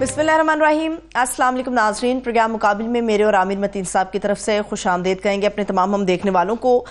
بسم اللہ الرحمن الرحیم۔ السلام علیکم ناظرین، پروگرام مقابل میں میرے اور عامر متین صاحب کی طرف سے خوش آمدید کہیں گے اپنے تمام ہم دیکھنے والوں کو۔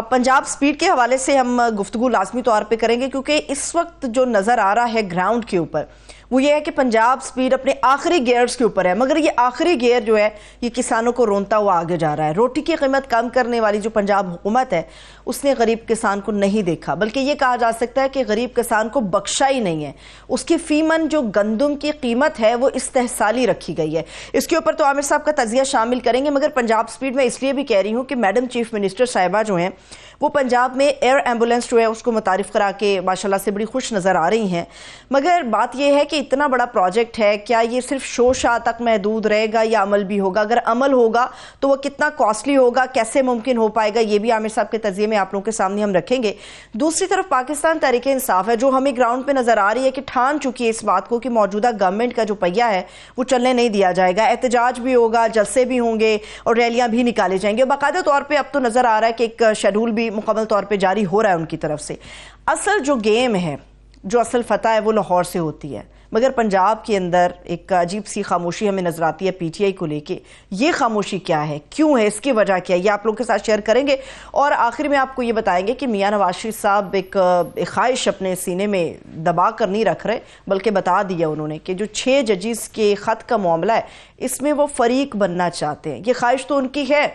پنجاب سپیڈ کے حوالے سے ہم گفتگو لازمی طور پہ کریں گے، کیونکہ اس وقت جو نظر آ رہا ہے گراؤنڈ کے اوپر وہ یہ ہے کہ پنجاب سپیڈ اپنے آخری گیئرز کے اوپر ہے، مگر یہ آخری گیئر جو ہے یہ کسانوں کو رونتا ہوا آگے جا رہا ہے۔ روٹی کی قیمت کم کرنے والی جو پنجاب حکومت ہے اس نے غریب کسان کو نہیں دیکھا، بلکہ یہ کہا جا سکتا ہے کہ غریب کسان کو بخشا ہی نہیں ہے۔ اس کی فی من جو گندم کی قیمت ہے وہ استحصالی رکھی گئی ہے۔ اس کے اوپر تو عامر صاحب کا تجزیہ شامل کریں گے، مگر پنجاب سپیڈ میں اس لیے بھی کہہ رہی ہوں کہ میڈم چیف منسٹر صاحبہ جو ہیں وہ پنجاب میں ایئر ایمبولنس جو ہے اس کو متعارف کرا کے ماشاءاللہ سے بڑی خوش نظر آ رہی ہیں۔ مگر بات یہ ہے کہ اتنا بڑا پروجیکٹ ہے، کیا یہ صرف شو شاہ تک محدود رہے گا یا عمل بھی ہوگا؟ اگر عمل ہوگا تو وہ کتنا کاسٹلی ہوگا، کیسے ممکن ہو پائے گا، یہ بھی عامر صاحب کے تجزیے میں آپ لوگوں کے سامنے ہم رکھیں گے۔ دوسری طرف پاکستان تحریک انصاف ہے جو ہمیں گراؤنڈ پہ نظر آ رہی ہے کہ ٹھان چکی ہے اس بات کو کہ موجودہ گورنمنٹ کا جو پہیہ ہے وہ چلنے نہیں دیا جائے گا۔ احتجاج بھی ہوگا، جلسے بھی ہوں گے اور ریلیاں بھی نکالے جائیں گے۔ باقاعدہ طور پہ اب تو نظر آ رہا ہے کہ ایک شیڈول بھی مکمل طور پہ جاری ہو رہا ہے ان کی طرف سے۔ اصل جو گیم ہے، جو اصل فتح ہے وہ لاہور سے ہوتی ہے، مگر پنجاب کے اندر ایک عجیب سی خاموشی ہمیں نظر آتی ہے پی ٹی آئی کو لے کے۔ یہ خاموشی کیا ہے، کیوں ہے، اس کی وجہ کیا ہے، یہ آپ لوگوں کے ساتھ شیئر کریں گے، اور آخر میں آپ کو یہ بتائیں گے کہ میاں نواز شریف صاحب ایک خواہش اپنے سینے میں دبا کر نہیں رکھ رہے، بلکہ بتا دیا انہوں نے کہ جو 6 ججز کے خط کا معاملہ ہے اس میں وہ فریق بننا چاہتے ہیں۔ یہ خواہش تو ان کی ہے،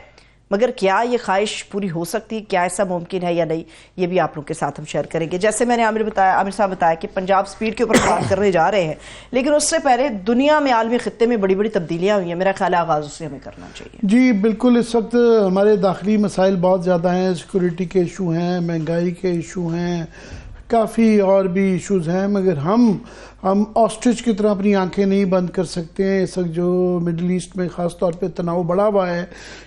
مگر کیا یہ خواہش پوری ہو سکتی ہے، کیا ایسا ممکن ہے یا نہیں، یہ بھی آپ لوگوں کے ساتھ ہم شیئر کریں گے۔ جیسے میں نے عامر صاحب بتایا کہ پنجاب سپیڈ کے اوپر بات کرنے جا رہے ہیں، لیکن اس سے پہلے دنیا میں عالمی خطے میں بڑی بڑی تبدیلیاں ہوئی ہیں، میرا خیال ہے آغاز اسے ہمیں کرنا چاہیے۔ جی بالکل، اس وقت ہمارے داخلی مسائل بہت زیادہ ہیں، سیکورٹی کے ایشو ہیں، مہنگائی کے ایشو ہیں، کافی اور بھی ایشوز ہیں، مگر ہم آسٹرچ کی طرح اپنی آنکھیں نہیں بند کر سکتے ہیں۔ اس وقت جو مڈل ایسٹ میں خاص طور پہ تناؤ بڑھا ہوا ہے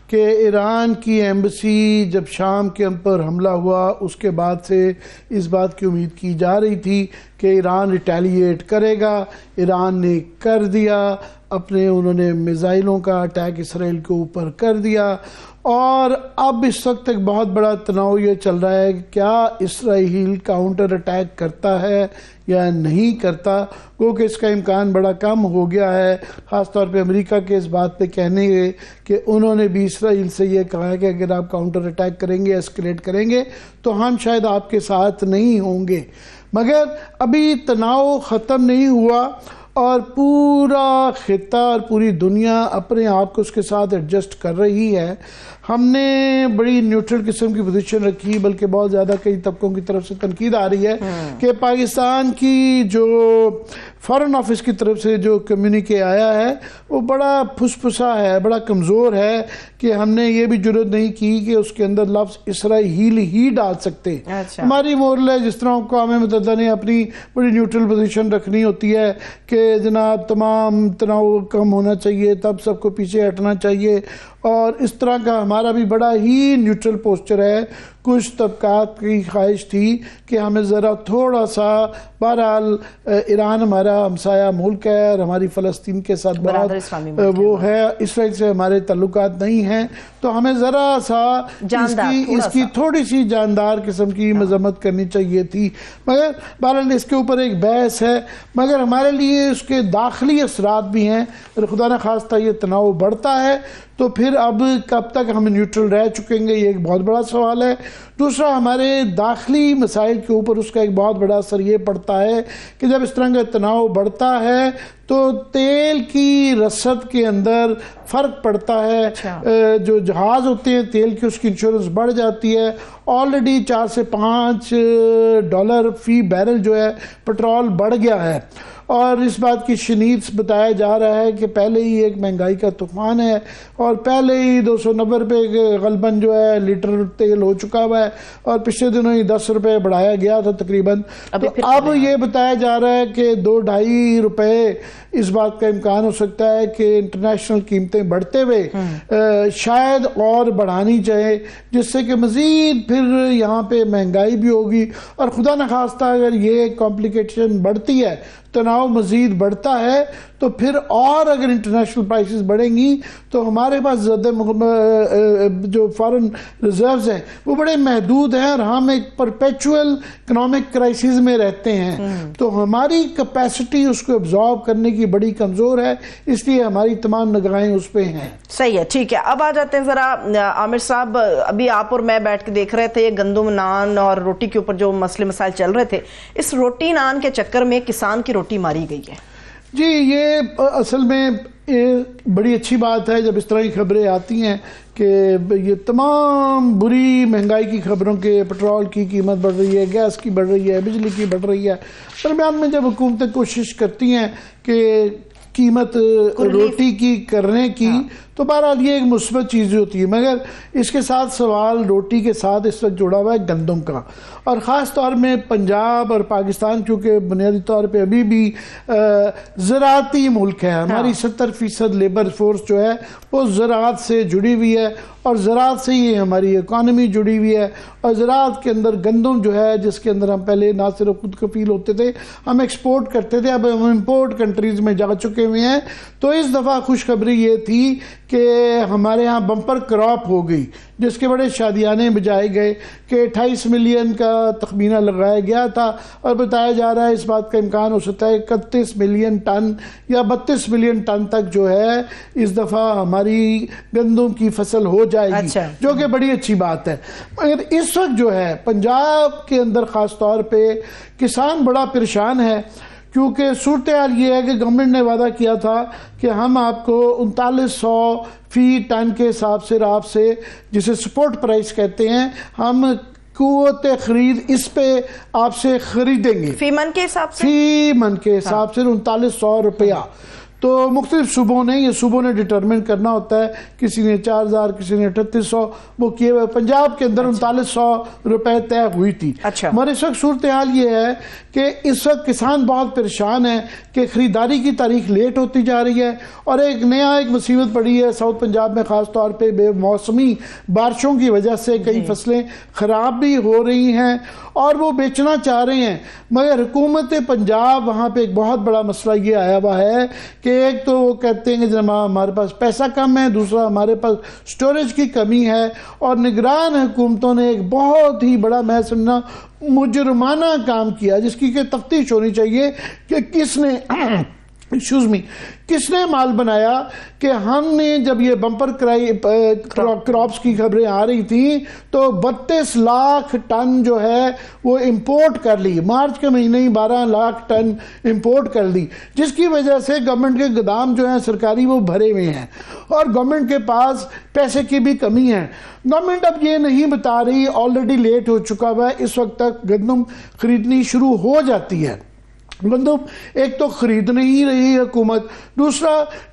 کہ ایران کی ایمبیسی جب شام کے پر حملہ ہوا اس کے بعد سے اس بات کی امید کی جا رہی تھی کہ ایران ریٹیلیٹ کرے گا۔ ایران نے کر دیا، انہوں نے میزائلوں کا اٹیک اسرائیل کے اوپر کر دیا، اور اب اس وقت ایک بہت بڑا تناؤ یہ چل رہا ہے کہ کیا اسرائیل کاؤنٹر اٹیک کرتا ہے یا نہیں کرتا، کیونکہ اس کا امکان بڑا کم ہو گیا ہے۔ خاص طور پہ امریکہ کے اس بات پہ کہنے گے کہ انہوں نے بھی اسرائیل سے یہ کہا ہے کہ اگر آپ کاؤنٹر اٹیک کریں گے، ایسکلیٹ کریں گے تو ہم شاید آپ کے ساتھ نہیں ہوں گے۔ مگر ابھی تناؤ ختم نہیں ہوا، اور پورا خطہ اور پوری دنیا اپنے آپ کو اس کے ساتھ ایڈجسٹ کر رہی ہے۔ ہم نے بڑی نیوٹرل قسم کی پوزیشن رکھی، بلکہ بہت زیادہ کئی طبقوں کی طرف سے تنقید آ رہی ہے کہ پاکستان کی جو فارن آفس کی طرف سے جو کمیونیکے آیا ہے وہ بڑا پھسپھسا ہے، بڑا کمزور ہے، کہ ہم نے یہ بھی جرات نہیں کی کہ اس کے اندر لفظ اسرائیل ہی ڈال سکتے۔ ہماری مورل ہے، جس طرح اقوام متحدہ نے اپنی بڑی نیوٹرل پوزیشن رکھنی ہوتی ہے کہ جناب تمام تناؤ کم ہونا چاہیے، تب سب کو پیچھے ہٹنا چاہیے، اور اس طرح کا ہمارا بھی بڑا ہی نیوٹرل پوسچر ہے۔ کچھ طبقات کی خواہش تھی کہ ہمیں ذرا تھوڑا سا، بہرحال ایران ہمارا ہمسایہ ملک ہے اور ہماری فلسطین کے ساتھ بہت وہ ہے، اسرائیل سے ہمارے تعلقات نہیں ہیں، تو ہمیں ذرا سا اس کی تھوڑی سی جاندار قسم کی مذمت کرنی چاہیے تھی۔ مگر بہرحال اس کے اوپر ایک بحث ہے، مگر ہمارے لیے اس کے داخلی اثرات بھی ہیں۔ خدا نخواستہ یہ تناؤ بڑھتا ہے تو پھر اب کب تک ہم نیوٹرل رہ چکیں گے، یہ ایک بہت بڑا سوال ہے۔ دوسرا، ہمارے داخلی مسائل کے اوپر اس کا ایک بہت بڑا اثر یہ پڑتا ہے کہ جب اس طرح کا تناؤ بڑھتا ہے تو تیل کی رسد کے اندر فرق پڑتا ہے۔ جو جہاز ہوتے ہیں تیل کی، اس کی انشورنس بڑھ جاتی ہے۔ آلریڈی $4 سے $5 فی بیرل جو ہے پٹرول بڑھ گیا ہے، اور اس بات کی شنید بتایا جا رہا ہے کہ پہلے ہی ایک مہنگائی کا طوفان ہے، اور پہلے ہی 290 روپے غالباً جو ہے لیٹر تیل ہو چکا ہوا ہے، اور پچھلے دنوں ہی 10 روپے بڑھایا گیا تھا تقریباً۔ اب یہ بتایا جا رہا ہے کہ 2-2.5 روپے اس بات کا امکان ہو سکتا ہے کہ انٹرنیشنل قیمتیں بڑھتے ہوئے شاید اور بڑھانی چاہے، جس سے کہ مزید پھر یہاں پہ مہنگائی بھی ہوگی، اور خدا نخواستہ اگر یہ کمپلیکیشن بڑھتی ہے، تناؤ مزید بڑھتا ہے، تو پھر اور اگر انٹرنیشنل پرائسز بڑھیں گی تو ہمارے پاس جو فارن ریزروز ہیں وہ بڑے محدود ہیں اور ہم ایک پرپیچول اکنامک کرائسس میں رہتے ہیں، تو ہماری کیپیسٹی اس کو ابزارب کرنے کی بڑی کمزور ہے، اس لیے ہماری تمام نگاہیں اس پہ ہیں۔ صحیح ہے، ٹھیک ہے۔ اب آ جاتے ہیں ذرا عامر صاحب، ابھی آپ اور میں بیٹھ کے دیکھ رہے تھے گندم، نان اور روٹی کے اوپر جو مسئلے مسائل چل رہے تھے، اس روٹی نان کے چکر میں کسان کی روٹی ماری گئی ہے۔ جی، یہ اصل میں بڑی اچھی بات ہے جب اس طرح کی خبریں آتی ہیں کہ یہ تمام بری مہنگائی کی خبروں کے، پٹرول کی قیمت بڑھ رہی ہے، گیس کی بڑھ رہی ہے، بجلی کی بڑھ رہی ہے، درمیان میں جب حکومتیں کوشش کرتی ہیں کہ قیمت روٹی کی کرنے کی، تو بہرحال یہ ایک مثبت چیز ہوتی ہے، مگر اس کے ساتھ سوال روٹی کے ساتھ اس وقت جڑا ہوا ہے گندم کا، اور خاص طور میں پنجاب اور پاکستان کیونکہ بنیادی طور پہ ابھی بھی زراعتی ملک ہے، ہماری 70% لیبر فورس جو ہے وہ زراعت سے جڑی ہوئی ہے، اور زراعت سے ہی ہماری اکانومی جڑی ہوئی ہے، اور زراعت کے اندر گندم جو ہے جس کے اندر ہم پہلے نہ صرف خود کفیل ہوتے تھے، ہم ایکسپورٹ کرتے تھے، اب ہم امپورٹ کنٹریز میں جا چکے ہوئے ہیں۔ تو اس دفعہ خوشخبری یہ تھی کہ ہمارے ہاں بمپر کراپ ہو گئی، جس کے بڑے شادیانے بجائے گئے کہ 28 ملین کا تخمینہ لگایا گیا تھا، اور بتایا جا رہا ہے اس بات کا امکان ہو سکتا ہے 31 ملین ٹن یا 32 ملین ٹن تک جو ہے اس دفعہ ہماری گندم کی فصل ہو جائے گی، جو کہ بڑی اچھی بات ہے۔ مگر اس وقت جو ہے پنجاب کے اندر خاص طور پہ کسان بڑا پریشان ہے، کیونکہ صورتحال یہ ہے کہ گورنمنٹ نے وعدہ کیا تھا کہ ہم آپ کو 3900 فی ٹن کے حساب سے آپ سے، جسے سپورٹ پرائس کہتے ہیں، ہم قوت خرید اس پہ آپ سے خریدیں گے، فی من کے حساب سے، فی من کے حساب سے 3900 روپیہ۔ تو مختلف صوبوں نے، یہ صوبوں نے ڈٹرمن کرنا ہوتا ہے، کسی نے 4000، کسی نے 3800 وہ کیے ہوئے، پنجاب کے اندر 3900 روپے طے ہوئی تھی۔ مگر اس وقت صورتحال یہ ہے کہ اس وقت کسان بہت پریشان ہیں کہ خریداری کی تاریخ لیٹ ہوتی جا رہی ہے، اور ایک مصیبت پڑی ہے ساؤتھ پنجاب میں، خاص طور پہ بے موسمی بارشوں کی وجہ سے کئی فصلیں خراب بھی ہو رہی ہیں اور وہ بیچنا چاہ رہے ہیں، مگر حکومت پنجاب وہاں پہ ایک بہت بڑا مسئلہ یہ آیا ہوا ہے کہ ایک تو وہ کہتے ہیں کہ جناب ہمارے پاس پیسہ کم ہے، دوسرا ہمارے پاس سٹوریج کی کمی ہے، اور نگران حکومتوں نے ایک بہت ہی بڑا، میں سمجھنا مجرمانہ کام کیا، جس کی کہ تفتیش ہونی چاہیے کہ کس نے مال بنایا، کہ ہم نے جب یہ بمپر کراپس کی خبریں آ رہی تھیں تو 32 لاکھ ٹن جو ہے وہ امپورٹ کر لی، مارچ کے مہینے ہی 12 لاکھ ٹن امپورٹ کر لی، جس کی وجہ سے گورنمنٹ کے گودام جو ہیں سرکاری وہ بھرے ہوئے ہیں، اور گورنمنٹ کے پاس پیسے کی بھی کمی ہے۔ گورنمنٹ اب یہ نہیں بتا رہی، آلریڈی لیٹ ہو چکا ہوا ہے، اس وقت تک گندم خریدنی شروع ہو جاتی ہے۔ گندم ایک تو خرید نہیں رہی حکومت، دوسرا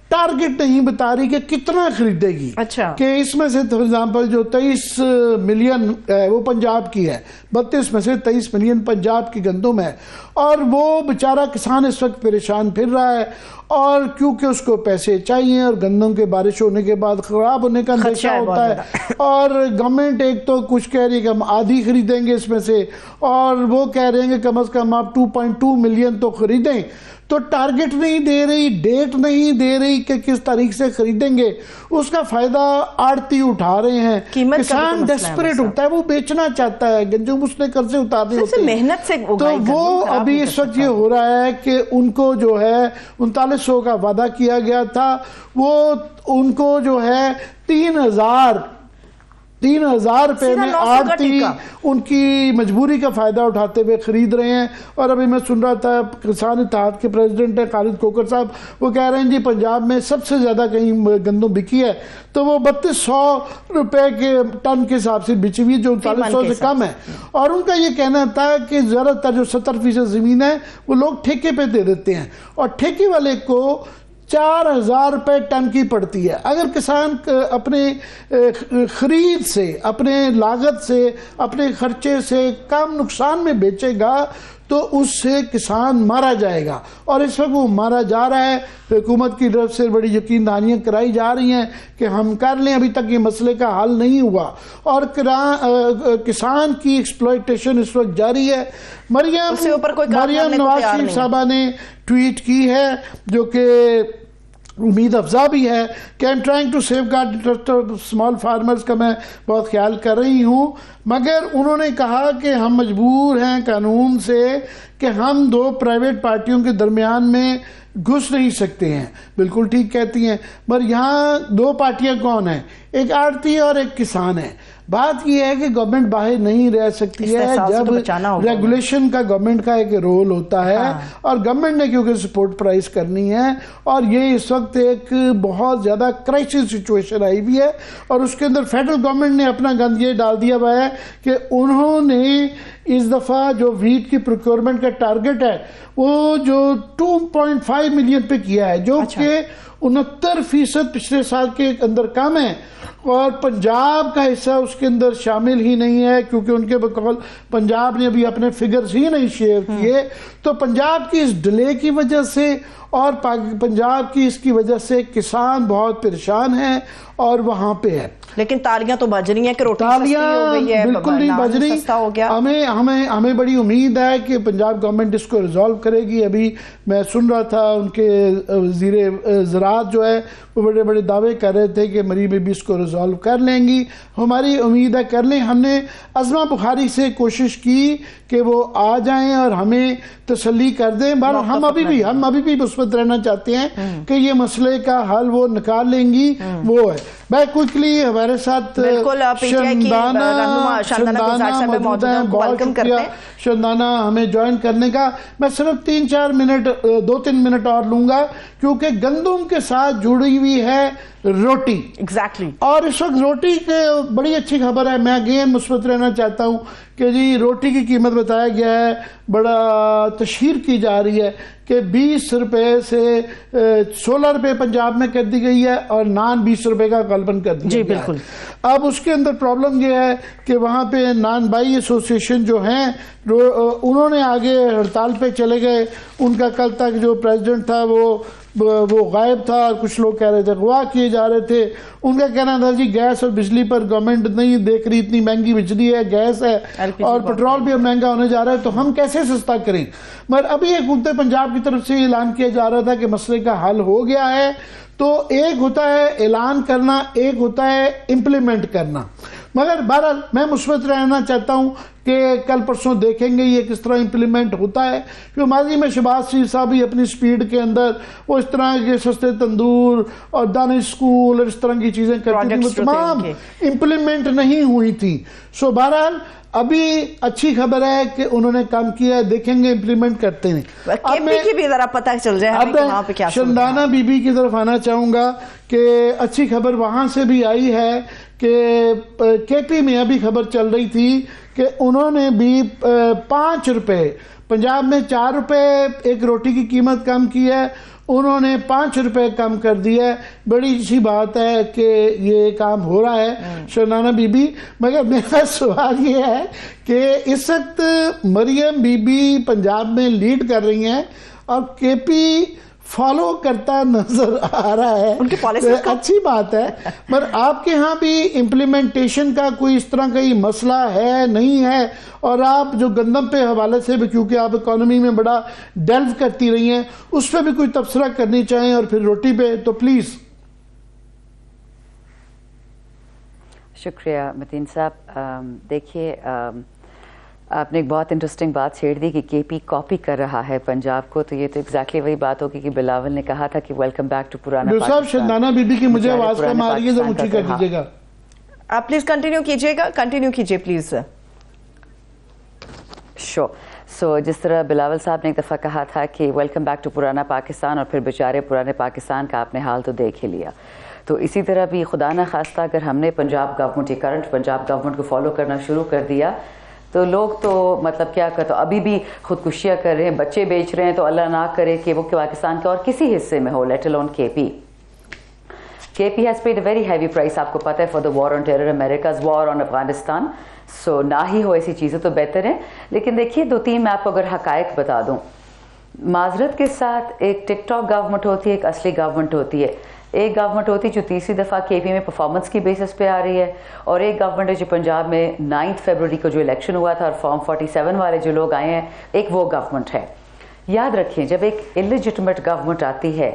ٹارگٹ نہیں بتا رہی کہ کتنا خریدے گی، کہ اس میں سے فار ایگزامپل جو 23 ملین وہ پنجاب کی ہے، 32 میں سے 23 ملین پنجاب کی گندم ہے، اور وہ بیچارہ کسان اس وقت پریشان پھر رہا ہے، اور کیونکہ اس کو پیسے چاہیے، اور گندم کے بارش ہونے کے بعد خراب ہونے کا اندیشہ ہوتا ہے، اور گورنمنٹ ایک تو کچھ کہہ رہی ہے کہ ہم آدھی خریدیں گے اس میں سے، اور وہ کہہ رہے ہیں کہ کم از کم آپ 2.2 ملین تو خریدیں، تو ٹارگٹ نہیں دے رہی، ڈیٹ نہیں دے رہی کہ کس تاریخ سے خریدیں گے، اس کا فائدہ آڑتی اٹھا رہے ہیں، کسان ڈیسپریٹ ہوتا ہے، وہ بیچنا چاہتا ہے، گندم اس نے قرضے اتارنے ہوتے ہیں، محنت سے، تو وہ ابھی اس وقت یہ ہو رہا ہے کہ ان کو جو ہے 3900 کا وعدہ کیا گیا تھا، وہ ان کو جو ہے 3000 روپے میں آڑتی ان کی مجبوری کا فائدہ اٹھاتے ہوئے خرید رہے ہیں۔ اور ابھی میں سن رہا تھا کسان اتحاد کے پریزیڈنٹ ہیں خالد کوکر صاحب، وہ کہہ رہے ہیں جی پنجاب میں سب سے زیادہ کہیں گندم بکی ہے تو وہ 3200 روپے کے ٹن کے حساب سے بچی ہوئی، جو 3900 سے کم ہے، اور ان کا یہ کہنا تھا کہ زیادہ تر جو 70% زمین ہے وہ لوگ ٹھیکے پہ دے دیتے ہیں، اور ٹھیکے والے کو 4000 روپے ٹن کی پڑتی ہے۔ اگر کسان اپنے خرید سے، اپنے لاگت سے، اپنے خرچے سے کم نقصان میں بیچے گا تو اس سے کسان مارا جائے گا، اور اس وقت وہ مارا جا رہا ہے۔ حکومت کی طرف سے بڑی یقین دہانیاں کرائی جا رہی ہیں کہ ہم کر لیں، ابھی تک یہ مسئلے کا حل نہیں ہوا، اور کسان کی ایکسپلائٹیشن اس وقت جاری ہے۔ مریم نواز شریف صاحبہ نے ٹویٹ کی ہے جو کہ امید افزا بھی ہے کہ I'm trying to safeguard the interest of small farmers کا میں بہت خیال کر رہی ہوں، مگر انہوں نے کہا کہ ہم مجبور ہیں قانون سے کہ ہم دو پرائیویٹ پارٹیوں کے درمیان میں گھس نہیں سکتے ہیں۔ بالکل ٹھیک کہتی ہیں، مگر یہاں دو پارٹیاں کون ہیں؟ ایک آڑتی اور ایک کسان ہے۔ بات یہ ہے کہ گورنمنٹ باہر نہیں رہ سکتی ہے جب ریگولیشن کا گورنمنٹ کا ایک رول ہوتا ہے، اور گورنمنٹ نے کیونکہ سپورٹ پرائز کرنی ہے، اور یہ اس وقت ایک بہت زیادہ کرائسس سچویشن آئی ہوئی ہے، اور اس کے اندر فیڈرل گورنمنٹ نے اپنا گند یہ ڈال دیا ہوا ہے کہ انہوں نے اس دفعہ جو ویٹ کی پروکیورمنٹ کا ٹارگٹ ہے وہ جو 2.5 ملین پہ کیا ہے، جو کہ 69% پچھلے سال کے اندر کم ہے، اور پنجاب کا حصہ اس کے اندر شامل ہی نہیں ہے کیونکہ ان کے بقول پنجاب نے ابھی اپنے فگرز ہی نہیں شیئر کیے۔ تو پنجاب کی اس ڈیلے کی وجہ سے اور پنجاب کی اس کی وجہ سے کسان بہت پریشان ہیں اور وہاں پہ ہے۔ لیکن تالیاں تو بج رہی ہیں کہ روٹی سستی ہو گئی ہے، بالکل نہیں بج رہی۔ سستا ہو گیا۔ ہمیں بڑی امید ہے کہ پنجاب گورنمنٹ اس کو ریزالو کرے گی۔ ابھی میں سن رہا تھا ان کے وزیر زراعت جو ہے وہ بڑے بڑے دعوے کر رہے تھے کہ مریم بی بی اس کو ریزالو کر لیں گی۔ ہماری امید ہے کر لیں۔ ہم نے عظمہ بخاری سے کوشش کی کہ وہ آ جائیں اور ہمیں تسلی کر دیں، ہم ابھی بھی مثبت رہنا چاہتے ہیں کہ یہ مسئلے کا حل وہ نکال لیں گی۔ وہ ہے میں کوئکلی ہمارے ساتھ شندانہ موجود ہیں، بہت شکریہ شندانہ ہمیں جوائن کرنے کا۔ میں صرف 2-3 منٹ اور لوں گا کیونکہ گندم کے ساتھ جڑی ہوئی ہے روٹی، اور اس وقت روٹی کے بڑی اچھی خبر ہے۔ میں اگین مثبت رہنا چاہتا ہوں کہ جی روٹی کی قیمت بتایا گیا ہے، بڑا تشہیر کی جا رہی ہے کہ 20 روپے سے 16 روپے پنجاب میں کر دی گئی ہے، اور نان 20 روپے کا غالباً کر دیا گیا ہے۔ اب اس کے اندر پرابلم یہ ہے کہ وہاں پہ نان بائی ایسوسیشن جو ہیں انہوں نے آگے ہڑتال پہ چلے گئے۔ ان کا کل تک جو پریزیڈنٹ تھا وہ غائب تھا، اور کچھ لوگ کہہ رہے تھے اغوا کیے جا رہے تھے۔ ان کا کہنا تھا جی گیس اور بجلی پر گورنمنٹ نہیں دیکھ رہی، اتنی مہنگی بجلی ہے، گیس ہے، اور پٹرول بھی اب مہنگا ہونے جا رہا ہے، تو ہم کیسے سستا کریں؟ مگر ابھی حکومت پنجاب کی طرف سے اعلان کیا جا رہا تھا کہ مسئلے کا حل ہو گیا ہے۔ تو ایک ہوتا ہے اعلان کرنا، ایک ہوتا ہے امپلیمنٹ کرنا۔ مگر بہرحال میں مثبت رہنا چاہتا ہوں کہ کل پرسوں دیکھیں گے یہ کس طرح امپلیمنٹ ہوتا ہے، کیونکہ ماضی میں شہباز شریف صاحب بھی اپنی سپیڈ کے اندر وہ اس طرح کے سستے تندور اور دانش اسکول اور اس طرح کی چیزیں کرتی تھیں، وہ تمام امپلیمنٹ نہیں ہوئی تھی۔ سو بہرحال ابھی اچھی خبر ہے کہ انہوں نے کام کیا ہے، دیکھیں گے امپلیمنٹ کرتے ہیں۔ اب میں بھی ذرا پتہ چل جائے ہمیں کہ وہاں پہ کیا شندانہ بی بی کی طرف آنا چاہوں گا کہ اچھی خبر وہاں سے بھی آئی ہے کہ کے پی میں ابھی خبر چل رہی تھی کہ انہوں نے بھی 5 روپے، پنجاب میں 4 روپے ایک روٹی کی قیمت کم کی ہے، انہوں نے 5 روپے کم کر دیا ہے۔ بڑی اچھی بات ہے کہ یہ کام ہو رہا ہے شندانہ بی بی۔ مگر میرا سوال یہ ہے کہ اس وقت مریم بی بی پنجاب میں لیڈ کر رہی ہیں اور کے پی فالو کرتا نظر آ رہا ہے، ان کی پالیسیز کا اچھی بات ہے، مگر آپ کے ہاں بھی امپلیمنٹیشن کا کوئی اس طرح کا مسئلہ ہے نہیں ہے؟ اور آپ جو گندم پہ حوالے سے بھی، کیونکہ آپ اکانومی میں بڑا ڈیلو کرتی رہی ہیں، اس پہ بھی کوئی تبصرہ کرنی چاہیں، اور پھر روٹی پہ تو پلیز۔ شکریہ متین صاحب۔ دیکھیے آپ نے ایک بہت انٹرسٹنگ بات چھیڑ دی کہ کے پی کاپی کر رہا ہے پنجاب کو، تو یہ تو ایگزیکٹلی وہی بات ہوگی کہ بلاول نے کہا تھا کہ ویلکم بیک ٹو پرانا پاکستان۔ صاحب شندانہ بی بی کی مجھے آواز کم آ رہی ہے، ذرا اونچی کر دیجیے گا۔ آپ پلیز کنٹینیو کیجیے پلیز۔ سو جس طرح بلاول صاحب نے ایک دفعہ کہا تھا کہ ویلکم بیک ٹو پرانا پاکستان، اور پھر بیچارے پرانے پاکستان کا آپ نے حال تو دیکھ ہی لیا، تو اسی طرح بھی خدا نہ خواستہ اگر ہم نے پنجاب گورنمنٹ یا کرنٹ پنجاب گورنمنٹ کو فالو کرنا شروع کر دیا تو لوگ تو مطلب کیا کہتے، ابھی بھی خودکشیاں کر رہے ہیں، بچے بیچ رہے ہیں، تو اللہ نہ کرے کہ وہ پاکستان کے اور کسی حصے میں ہو، let alone K P has paid a very heavy price. آپ کو پتہ ہے for the war on terror, America's war on Afghanistan, سو نہ ہی ہو ایسی چیزیں تو بہتر ہیں. لیکن دیکھیے 2-3 میں آپ کو اگر حقائق بتا دوں, معذرت کے ساتھ ایک ٹک ٹاک گورنمنٹ ہوتی ہے, ایک اصلی گورنمنٹ ہوتی ہے. ایک گورنمنٹ ہوتی ہے جو تیسری دفعہ کے پی میں پرفارمنس کی بیسس پہ آ رہی ہے, اور ایک گورنمنٹ ہے جو پنجاب میں 9 فروری کو جو الیکشن ہوا تھا اور فارم 47 والے جو لوگ آئے ہیں, ایک وہ گورنمنٹ ہے. یاد رکھیں جب ایک انلیجٹمیٹ گورنمنٹ آتی ہے,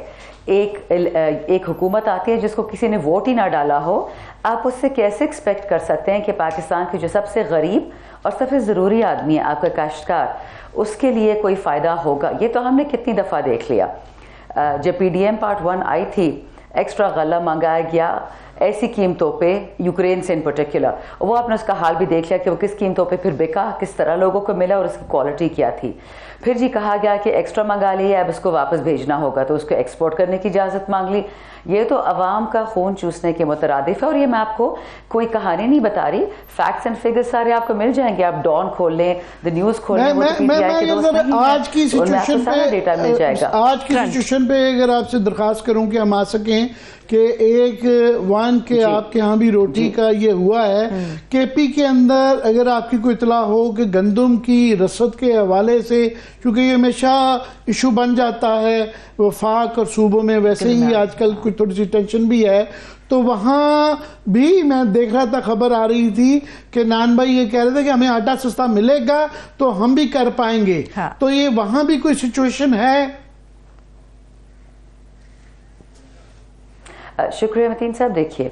ایک حکومت آتی ہے جس کو کسی نے ووٹ ہی نہ ڈالا ہو, آپ اس سے کیسے ایکسپیکٹ کر سکتے ہیں کہ پاکستان کے جو سب سے غریب اور سب سے ضروری آدمی ہے آپ کا کاشتکار, اس کے لیے کوئی فائدہ ہوگا؟ یہ تو ہم نے کتنی دفعہ دیکھ لیا. جب پی ڈی ایم پارٹ 1 آئی تھی, ایکسٹرا غلہ منگایا گیا ایسی قیمتوں پہ, یوکرین سے ان پرٹیکولر, وہ آپ نے اس کا حال بھی دیکھ لیا کہ وہ کس قیمتوں پہ پھر بکا, کس طرح لوگوں کو ملا اور اس کی کوالٹی کیا تھی. پھر جی کہا گیا کہ ایکسٹرا منگا لی ہے, اب اس کو واپس بھیجنا ہوگا, تو اس کو ایکسپورٹ کرنے کی اجازت مانگ لی. یہ تو عوام کا خون چوسنے کے مترادف ہے. اور یہ میں آپ کو کوئی کہانی نہیں بتا رہی, فیکٹس اینڈ فگر سارے آپ کو مل جائیں گے. آپ ڈان کھول لیں, دا نیوز کھول لیں, آج کی سچویشن پہ ڈیٹا مل جائے گا. آج کی سچویشن پہ اگر آپ سے درخواست کروں کہ ہم آ سکیں کہ ایک وان کے آپ کے ہاں بھی روٹی کا یہ ہوا ہے, کے پی کے اندر اگر آپ کی کوئی اطلاع ہو کہ گندم کی رسد کے حوالے سے, کیونکہ یہ ہمیشہ ایشو بن جاتا ہے وفاق اور صوبوں میں, ویسے ہی آج کل کوئی تھوڑی سی ٹینشن بھی ہے, تو وہاں بھی میں دیکھ رہا تھا, خبر آ رہی تھی کہ نان بھائی یہ کہہ رہے تھے کہ ہمیں آٹا سستا ملے گا تو ہم بھی کر پائیں گے. تو یہ وہاں بھی کوئی سچویشن ہے؟ شکریہ متین صاحب. دیکھیے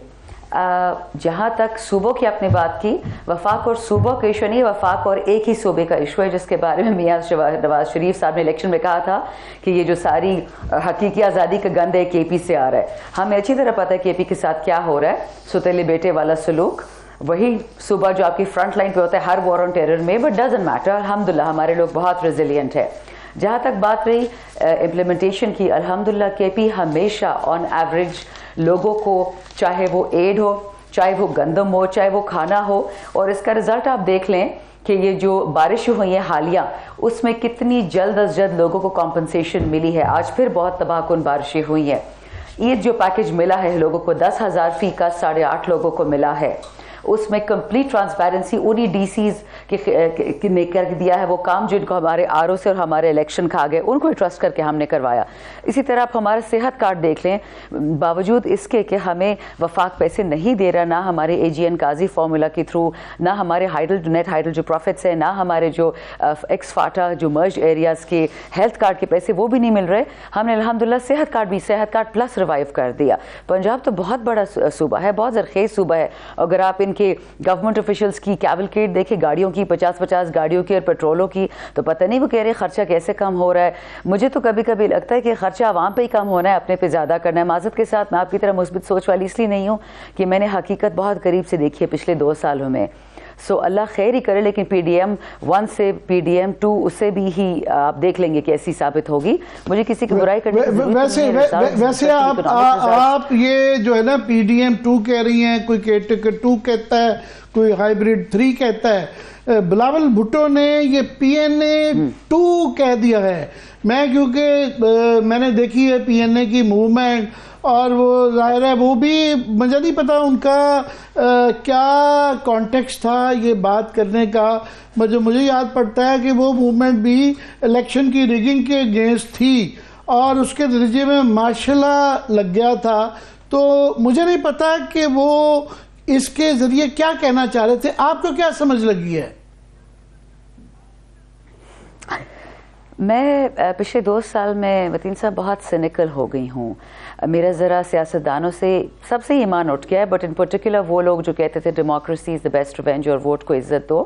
جہاں تک صوبوں کی آپ نے بات کی, وفاق اور صوبوں کا ایشو نہیں, وفاق اور ایک ہی صوبے کا ایشو ہے, جس کے بارے میں میاں نواز شریف صاحب نے الیکشن میں کہا تھا کہ یہ جو ساری حقیقی آزادی کا گند ہے کے پی سے آ رہا ہے. ہمیں اچھی طرح پتہ ہے کے پی کے ساتھ کیا ہو رہا ہے, ستیلے بیٹے والا سلوک, وہی صوبہ جو آپ کی فرنٹ لائن پہ ہوتا ہے ہر وار آن ٹیرر میں, بٹ ڈزنٹ میٹر, الحمدللہ ہمارے لوگ بہت ریزیلینٹ ہے. جہاں تک بات رہی امپلیمنٹیشن کی, الحمدللہ کے پی ہمیشہ آن ایوریج لوگوں کو, چاہے وہ ایڈ ہو, چاہے وہ گندم ہو, چاہے وہ کھانا ہو, اور اس کا رزلٹ آپ دیکھ لیں کہ یہ جو بارشیں ہوئی ہیں حالیہ, اس میں کتنی جلد از جلد لوگوں کو کمپنسیشن ملی ہے. آج پھر بہت تباہ کن بارشیں ہوئی ہیں. عید جو پیکج ملا ہے لوگوں کو 10,000 فی کا 8.5 لوگوں کو ملا ہے, اس میں کمپلیٹ ٹرانسپیرنسی انہی ڈی سیز نے کر دیا ہے وہ کام جن کو ہمارے آر او سے اور ہمارے الیکشن کھا گئے, ان کو ٹرسٹ کر کے ہم نے کروایا. اسی طرح آپ ہمارا صحت کارڈ دیکھ لیں, باوجود اس کے کہ ہمیں وفاق پیسے نہیں دے رہا, نہ ہمارے اے جی این قاضی فارمولا کے تھرو, نہ ہمارے نیٹ ہائیڈل جو پروفٹس ہیں, نہ ہمارے جو ایکس فاٹا جو مرج ایریاز کے ہیلتھ کارڈ کے پیسے وہ بھی نہیں مل رہے. ہم نے الحمدللہ صحت کارڈ پلس ریوائیو کر دیا. پنجاب تو بہت بڑا صوبہ ہے, بہت زرخیز صوبہ ہے. اگر آپ ان کے گورنمنٹ آفیشلز کی کیولکیٹ دیکھیں, گاڑیوں کی 50 گاڑیوں کی اور پیٹرولوں کی, تو پتہ نہیں وہ کہہ رہے خرچہ کیسے کم ہو رہا ہے. مجھے تو کبھی کبھی لگتا ہے کہ خرچہ عوام پہ ہی کم ہونا ہے, اپنے پہ زیادہ کرنا ہے. معذرت کے ساتھ میں آپ کی طرح مثبت سوچ والی اس لیے نہیں ہوں کہ میں نے حقیقت بہت قریب سے دیکھی ہے پچھلے 2 سالوں میں. سو اللہ خیر ہی کرے, لیکن پی ڈی ایم 1 سے پی ڈی ایم 2 اسے بھی ہی آپ دیکھ لیں گے کیسی ثابت ہوگی. مجھے کسی کی برائی کرنے کی ضرورت نہیں ہے. ویسے آپ یہ جو ہے نا پی ڈی ایم 2 کہہ رہی ہیں, کوئی کیئرٹیکر 2 کہتا ہے, کوئی ہائیبریڈ 3 کہتا ہے. بلاول بھٹو نے یہ پی این اے 2 کہہ دیا ہے. میں کیونکہ میں نے دیکھی ہے پی این اے کی موومنٹ, اور وہ ظاہر ہے وہ بھی مجھے نہیں پتا ان کا کیا کانٹیکسٹ تھا یہ بات کرنے کا. مجھے یاد پڑتا ہے کہ وہ موومنٹ بھی الیکشن کی ریگنگ کے اگینسٹ تھی, اور اس کے نتیجے میں ماشاءاللہ لگ گیا تھا. تو مجھے نہیں پتا کہ وہ اس کے ذریعے کیا کہنا چاہ رہے تھے. آپ کو کیا سمجھ لگی ہے؟ میں پچھلے 2 سال میں وطین صاحب بہت سینیکل ہو گئی ہوں. میرا ذرا سیاستدانوں سے سب سے ایمان اٹھ گیا ہے, بٹ ان پرٹیکولر وہ لوگ جو کہتے تھے democracy is the best revenge اور ووٹ کو عزت دو,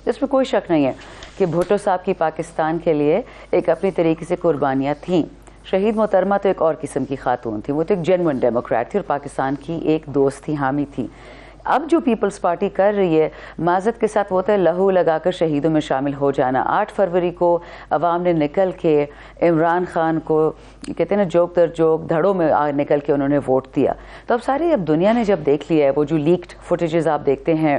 جس میں کوئی شک نہیں ہے کہ بھٹو صاحب کی پاکستان کے لیے ایک اپنی طریقے سے قربانیاں تھیں. شہید محترمہ تو ایک اور قسم کی خاتون تھی, وہ تو ایک جینوئن ڈیموکریٹ تھی اور پاکستان کی ایک دوست تھی, حامی تھی. اب جو پیپلز پارٹی کر رہی ہے معذرت کے ساتھ وہ ہوتا ہے لہو لگا کر شہیدوں میں شامل ہو جانا. 8 فروری کو عوام نے نکل کے عمران خان کو کہتے ہیں نا جوک در جوک دھڑوں میں نکل کے انہوں نے ووٹ دیا. تو اب ساری اب دنیا نے جب دیکھ لیا ہے, وہ جو لیکڈ فوٹیجز آپ دیکھتے ہیں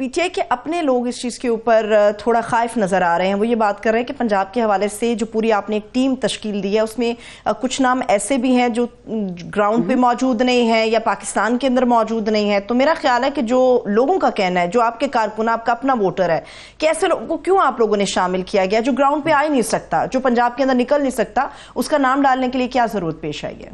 پی ٹی آئی کے اپنے لوگ اس چیز کے اوپر تھوڑا خائف نظر آ رہے ہیں. وہ یہ بات کر رہے ہیں کہ پنجاب کے حوالے سے جو پوری آپ نے ایک ٹیم تشکیل دی ہے اس میں کچھ نام ایسے بھی ہیں جو گراؤنڈ پہ موجود نہیں ہیں یا پاکستان کے اندر موجود نہیں ہے. تو میرا خیال ہے کہ جو لوگوں کا کہنا ہے, جو آپ کے کارکن, آپ کا اپنا ووٹر ہے, کہ ایسے لوگوں کو کیوں آپ لوگوں نے شامل کیا گیا جو گراؤنڈ پہ آ ہی نہیں سکتا, جو پنجاب کے اندر نکل نہیں سکتا, اس کا نام ڈالنے کے لیے کیا ضرورت پیش آئی ہے؟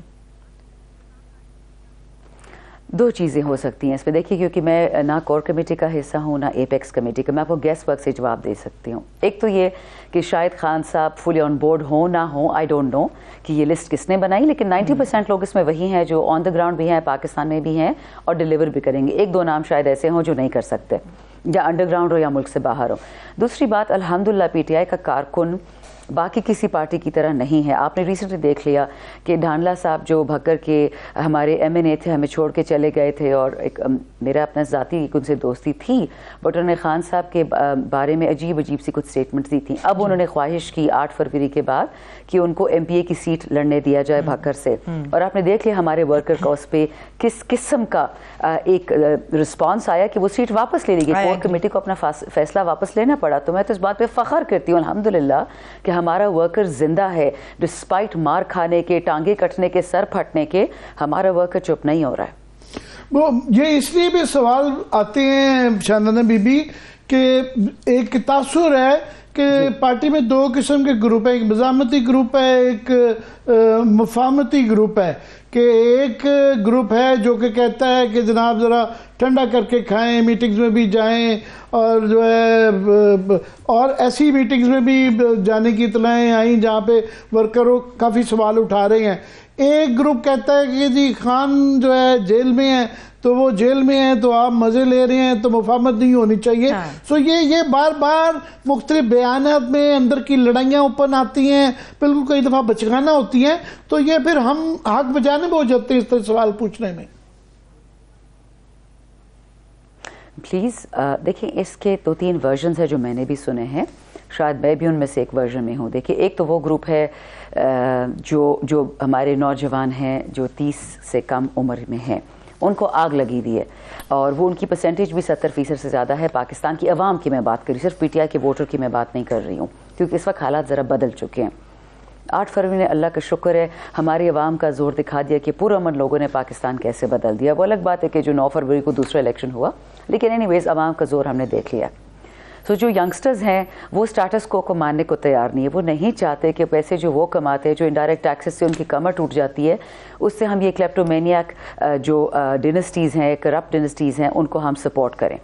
دو چیزیں ہو سکتی ہیں اس میں. دیکھیے, کیونکہ میں نہ کور کمیٹی کا حصہ ہوں نہ ایپیکس کمیٹی کا, میں آپ کو گیس ورک سے جواب دے سکتی ہوں. ایک تو یہ کہ شاید خان صاحب فلی آن بورڈ ہوں نہ ہوں, آئی ڈونٹ نو کہ یہ لسٹ کس نے بنائی, لیکن 90% لوگ اس میں وہی ہیں جو آن دا گراؤنڈ بھی ہیں, پاکستان میں بھی ہیں اور ڈیلیور بھی کریں گے. ایک دو نام شاید ایسے ہوں جو نہیں کر سکتے, یا انڈر گراؤنڈ ہو یا ملک سے باہر ہو. دوسری بات, الحمدللہ پی ٹی آئی کا کارکن باقی کسی پارٹی کی طرح نہیں ہے. آپ نے ریسنٹلی دیکھ لیا کہ ڈھانڈلا صاحب جو بھکر کے ہمارے ایم این اے تھے, ہمیں چھوڑ کے چلے گئے تھے, اور ایک میرا اپنا ذاتی ان سے دوستی تھی, بٹ انہوں نے خان صاحب کے بارے میں عجیب سے کچھ سٹیٹمنٹس دی تھیں. اب انہوں نے خواہش کی 8 فروری کے بعد کہ ان کو ایم پی اے کی سیٹ لڑنے دیا جائے بھکر سے, اور آپ نے دیکھ لیا ہمارے ورکر کا اس پہ کس قسم کا ایک رسپانس آیا کہ وہ سیٹ واپس لے لی گئی. کور کمیٹی کو اپنا فیصلہ واپس لینا پڑا. تو میں تو اس بات پہ فخر کرتی ہوں الحمدللہ کہ ہمارا ورکر زندہ ہے, ڈسپائٹ مار کھانے کے, ٹانگیں کٹنے کے, سر پھٹنے کے, ہمارا ورکر چپ نہیں ہو رہا ہے. وہ یہ اس لیے بھی سوال آتے ہیں شاہنامہ بی بی کہ ایک تاثر ہے کہ پارٹی میں دو قسم کے گروپ ہیں, ایک مزاحمتی گروپ ہے, ایک مفاہمتی گروپ ہے. کہ ایک گروپ ہے جو کہ کہتا ہے کہ جناب ذرا ٹھنڈا کر کے کھائیں, میٹنگز میں بھی جائیں, اور جو ہے اور ایسی میٹنگز میں بھی جانے کی اطلاعیں آئیں جہاں پہ ورکروں کافی سوال اٹھا رہے ہیں. ایک گروپ کہتا ہے کہ جی خان جو ہے جیل میں ہے تو وہ جیل میں ہیں تو آپ مزے لے رہے ہیں, تو مفاہمت نہیں ہونی چاہیے. سو یہ بار بار مختلف بیانات میں اندر کی لڑائیاں اوپن آتی ہیں, بالکل کئی دفعہ بچگانہ ہوتی ہیں, تو یہ پھر ہم حق بجانب ہو جاتے ہیں اس طرح سوال پوچھنے میں. پلیز دیکھیں, اس کے 2-3 ورژنز ہیں جو میں نے بھی سنے ہیں, شاید میں بھی ان میں سے ایک ورژن میں ہوں. دیکھیے, ایک تو وہ گروپ ہے جو ہمارے نوجوان ہیں جو 30 سے کم عمر میں ہیں, ان کو آگ لگی دی ہے, اور وہ ان کی پرسنٹیج بھی 70% سے زیادہ ہے. پاکستان کی عوام کی میں بات کر رہی ہوں, صرف پی ٹی آئی کے ووٹر کی میں بات نہیں کر رہی ہوں, کیونکہ اس وقت حالات ذرا بدل چکے ہیں. 8 فروری نے اللہ کا شکر ہے ہماری عوام کا زور دکھا دیا کہ پرامن لوگوں نے پاکستان کیسے بدل دیا. وہ الگ بات ہے کہ جو 9 فروری کو دوسرا الیکشن ہوا, لیکن اینی ویز عوام کا زور ہم نے دیکھ لیا. سو جو ینگسٹرز ہیں وہ اسٹیٹس کو ماننے کو تیار نہیں ہے. وہ نہیں چاہتے کہ پیسے جو وہ کماتے ہیں, جو انڈائریکٹ ٹیکسز سے ان کی کمر ٹوٹ جاتی ہے, اس سے ہم یہ کلیپٹومینیاک جو ڈینسٹیز ہیں, کرپٹ ڈینسٹیز ہیں, ان کو ہم سپورٹ کریں.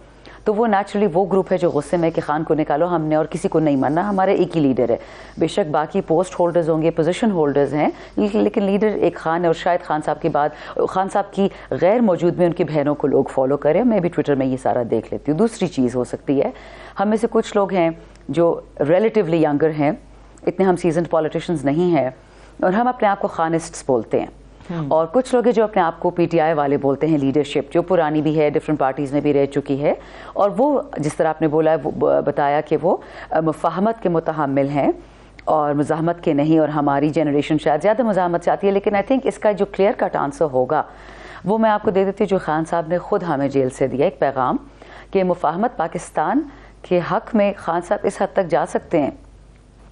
تو وہ نیچرلی وہ گروپ ہے جو غصے میں کہ خان کو نکالو, ہم نے اور کسی کو نہیں ماننا, ہمارا ایک ہی لیڈر ہے. بے شک باقی پوسٹ ہولڈرز ہوں گے, پوزیشن ہولڈرز ہیں, لیکن لیڈر ایک خان ہے. اور شاید خان صاحب کے بعد, خان صاحب کی غیر موجود میں ان کی بہنوں کو لوگ فالو کریں. میں بھی ٹویٹر میں یہ سارا دیکھ لیتی ہوں. دوسری چیز ہو سکتی ہے, ہم میں سے کچھ لوگ ہیں جو ریلیٹیولی ینگر ہیں, اتنے ہم سیزنڈ پولیٹیشنز نہیں ہیں, اور ہم اپنے آپ کو خانسٹس بولتے ہیں. اور کچھ لوگ ہیں جو اپنے آپ کو پی ٹی آئی والے بولتے ہیں, لیڈرشپ جو پرانی بھی ہے, ڈفرینٹ پارٹیز میں بھی رہ چکی ہے, اور وہ جس طرح آپ نے بولا بتایا کہ وہ مفاہمت کے متحمل ہیں اور مزاحمت کے نہیں. اور ہماری جنریشن شاید زیادہ مزاحمت چاہتی ہے, لیکن آئی تھنک اس کا جو کلیئر کٹ آنسر ہوگا وہ میں آپ کو دے دیتی ہوں, جو خان صاحب نے خود ہمیں جیل سے دیا ایک پیغام کہ مفاہمت پاکستان کے حق میں خان صاحب اس حد تک جا سکتے ہیں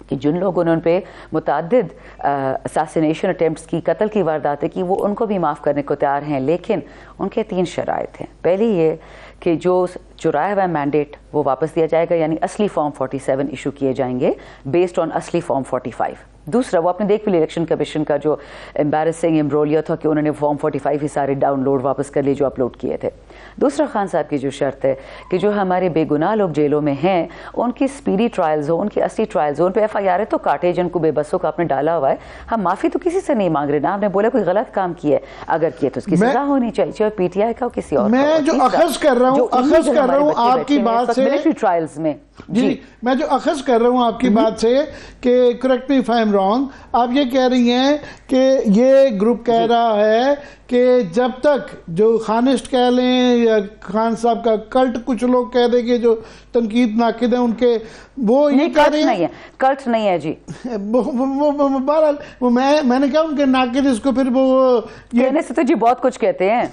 کہ جن لوگوں نے ان پہ متعدد اساسینیشن اٹیمپٹس کی, قتل کی وارداتیں کی, وہ ان کو بھی معاف کرنے کو تیار ہیں, لیکن ان کے 3 شرائط ہیں. پہلی یہ کہ جو چرایا ہوا مینڈیٹ وہ واپس دیا جائے گا, یعنی اصلی فارم 47 ایشو کیے جائیں گے بیسڈ آن اصلی فارم 45. دوسرا, وہ آپ نے دیکھ بھی الیکشن کمیشن کا جو امبیرسنگ امبرولیا تھا کہ انہوں نے فارم 45 ہی سارے ڈاؤن لوڈ واپس کر لیے جو اپلوڈ کیے تھے. دوسرا, خان صاحب کی جو شرط ہے کہ جو ہمارے بے گناہ لوگ جیلوں میں ہیں ان کی اسپیڈی ٹرائلز ہو, ان کی اصلی ٹرائلز ہو, ان پہ ایف آئی آر تو کاٹے جن کو بے بسوں کا آپ نے ڈالا ہوا ہے. ہم معافی تو کسی سے نہیں مانگ رہے نا, آپ نے بولا کوئی غلط کام کیا ہے, اگر کیے تو اس کی سزا ہونی چاہیے, چاہے پی ٹی آئی کا ہو کسی اور. میں جو اخذ کر رہا ہوں آپ کی بات سے, ملٹری ٹرائلز میں, جی میں جو اخذ کر رہا ہوں آپ کی بات سے کہ correct me if I am am wrong. آپ یہ کہہ رہی ہیں کہ یہ گروپ کہہ رہا ہے کہ جب تک جو خانسٹ کہہ لیں یا خان صاحب کا کلٹ کچھ لوگ کہہ دیں کہ جو تنقید ناقد ہیں ان کے وہ یہ کہہ رہے ہیں کلٹ نہیں ہے جی. بہرحال وہ میں نے کہا ان کے ناقد اس کو پھر وہ کہنے سے تو جی بہت کچھ کہتے ہیں.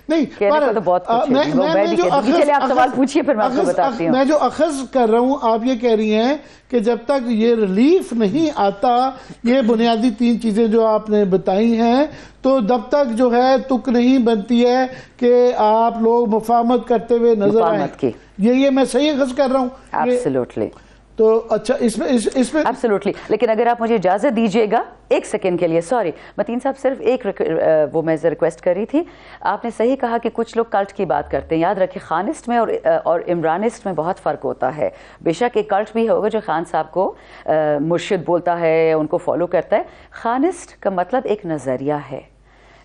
نہیں کہنے کو تو بہت کچھ ہے. آپ سوال پوچھیے پھر میں آپ کو بتاتی ہوں. میں جو اخذ کر رہا ہوں آپ یہ کہہ رہی ہیں کہ جب تک یہ ریلیف نہیں آتا یہ بنیادی 3 چیزیں جو آپ نے بتائی ہیں تو جب تک جو ہے تک نہیں بنتی ہے کہ آپ لوگ مفاہمت کرتے ہوئے نظر آئیں. یہ میں صحیح اخذ کر رہا ہوں. ایبسلیوٹلی. تو اچھا اس میں ایبسلیوٹلی. لیکن اگر آپ مجھے اجازت دیجئے گا ایک سیکنڈ کے لیے. سوری متین صاحب صرف ایک وہ میں ریکویسٹ کر رہی تھی. آپ نے صحیح کہا کہ کچھ لوگ کلٹ کی بات کرتے ہیں. یاد رکھیں خانسٹ میں اور عمرانسٹ میں بہت فرق ہوتا ہے. بے شک ایک کلٹ بھی ہوگا جو خان صاحب کو مرشد بولتا ہے ان کو فالو کرتا ہے. خانسٹ کا مطلب ایک نظریہ ہے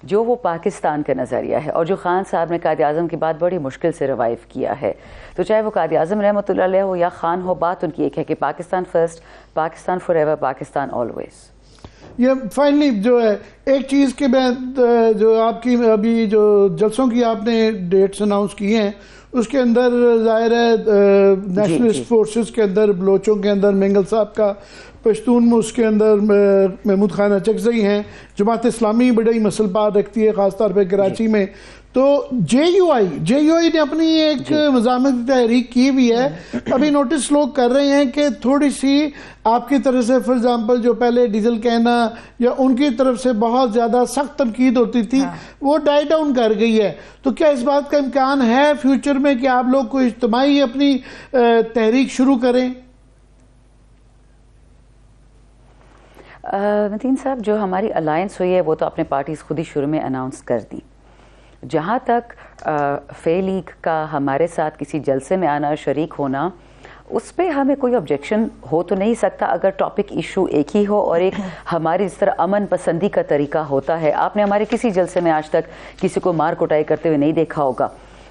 جو وہ پاکستان کا نظریہ ہے اور جو خان صاحب نے قائد اعظم کی بات بڑی مشکل سے ریوائیو کیا ہے. تو چاہے وہ قائد اعظم رحمۃ اللہ علیہ ہو یا خان ہو بات ان کی ایک ہے کہ Pakistan first, Pakistan for ever, Pakistan always. یہ فائنلی جو ہے ایک چیز کہ میں جو آپ کی ابھی جو جلسوں کی آپ نے ڈیٹس اناؤنس کی ہیں اس کے اندر ظاہر ہے نیشنلسٹ فورسز کے اندر بلوچوں کے اندر مینگل صاحب کا, پشتون میں اس کے اندر محمود خان اچکزئی ہیں, جماعت اسلامی بڑی مسل پار رکھتی ہے خاص طور پہ کراچی میں. تو جے یو آئی نے اپنی ایک مزاحمت تحریک کی بھی ہے. ابھی نوٹس لوگ کر رہے ہیں کہ تھوڑی سی آپ کی طرف سے فار ایگزامپل جو پہلے ڈیزل کہنا یا ان کی طرف سے بہت زیادہ سخت تنقید ہوتی تھی وہ ڈائی ڈاؤن کر گئی ہے. تو کیا اس بات کا امکان ہے فیوچر میں کہ آپ لوگ کو اجتماعی اپنی تحریک شروع کریں؟ متین صاحب جو ہماری الائنس ہوئی ہے وہ تو اپنے پارٹیز خود ہی شروع میں اناؤنس کر دی. جہاں تک فے لیگ کا ہمارے ساتھ کسی جلسے میں آنا, شریک ہونا, اس پہ ہمیں کوئی آبجیکشن ہو تو نہیں سکتا اگر ٹاپک ایشو ایک ہی ہو اور ایک ہماری اس طرح امن پسندی کا طریقہ ہوتا ہے. آپ نے ہمارے کسی جلسے میں آج تک کسی کو مار کٹائی کرتے ہوئے نہیں دیکھا ہوگا.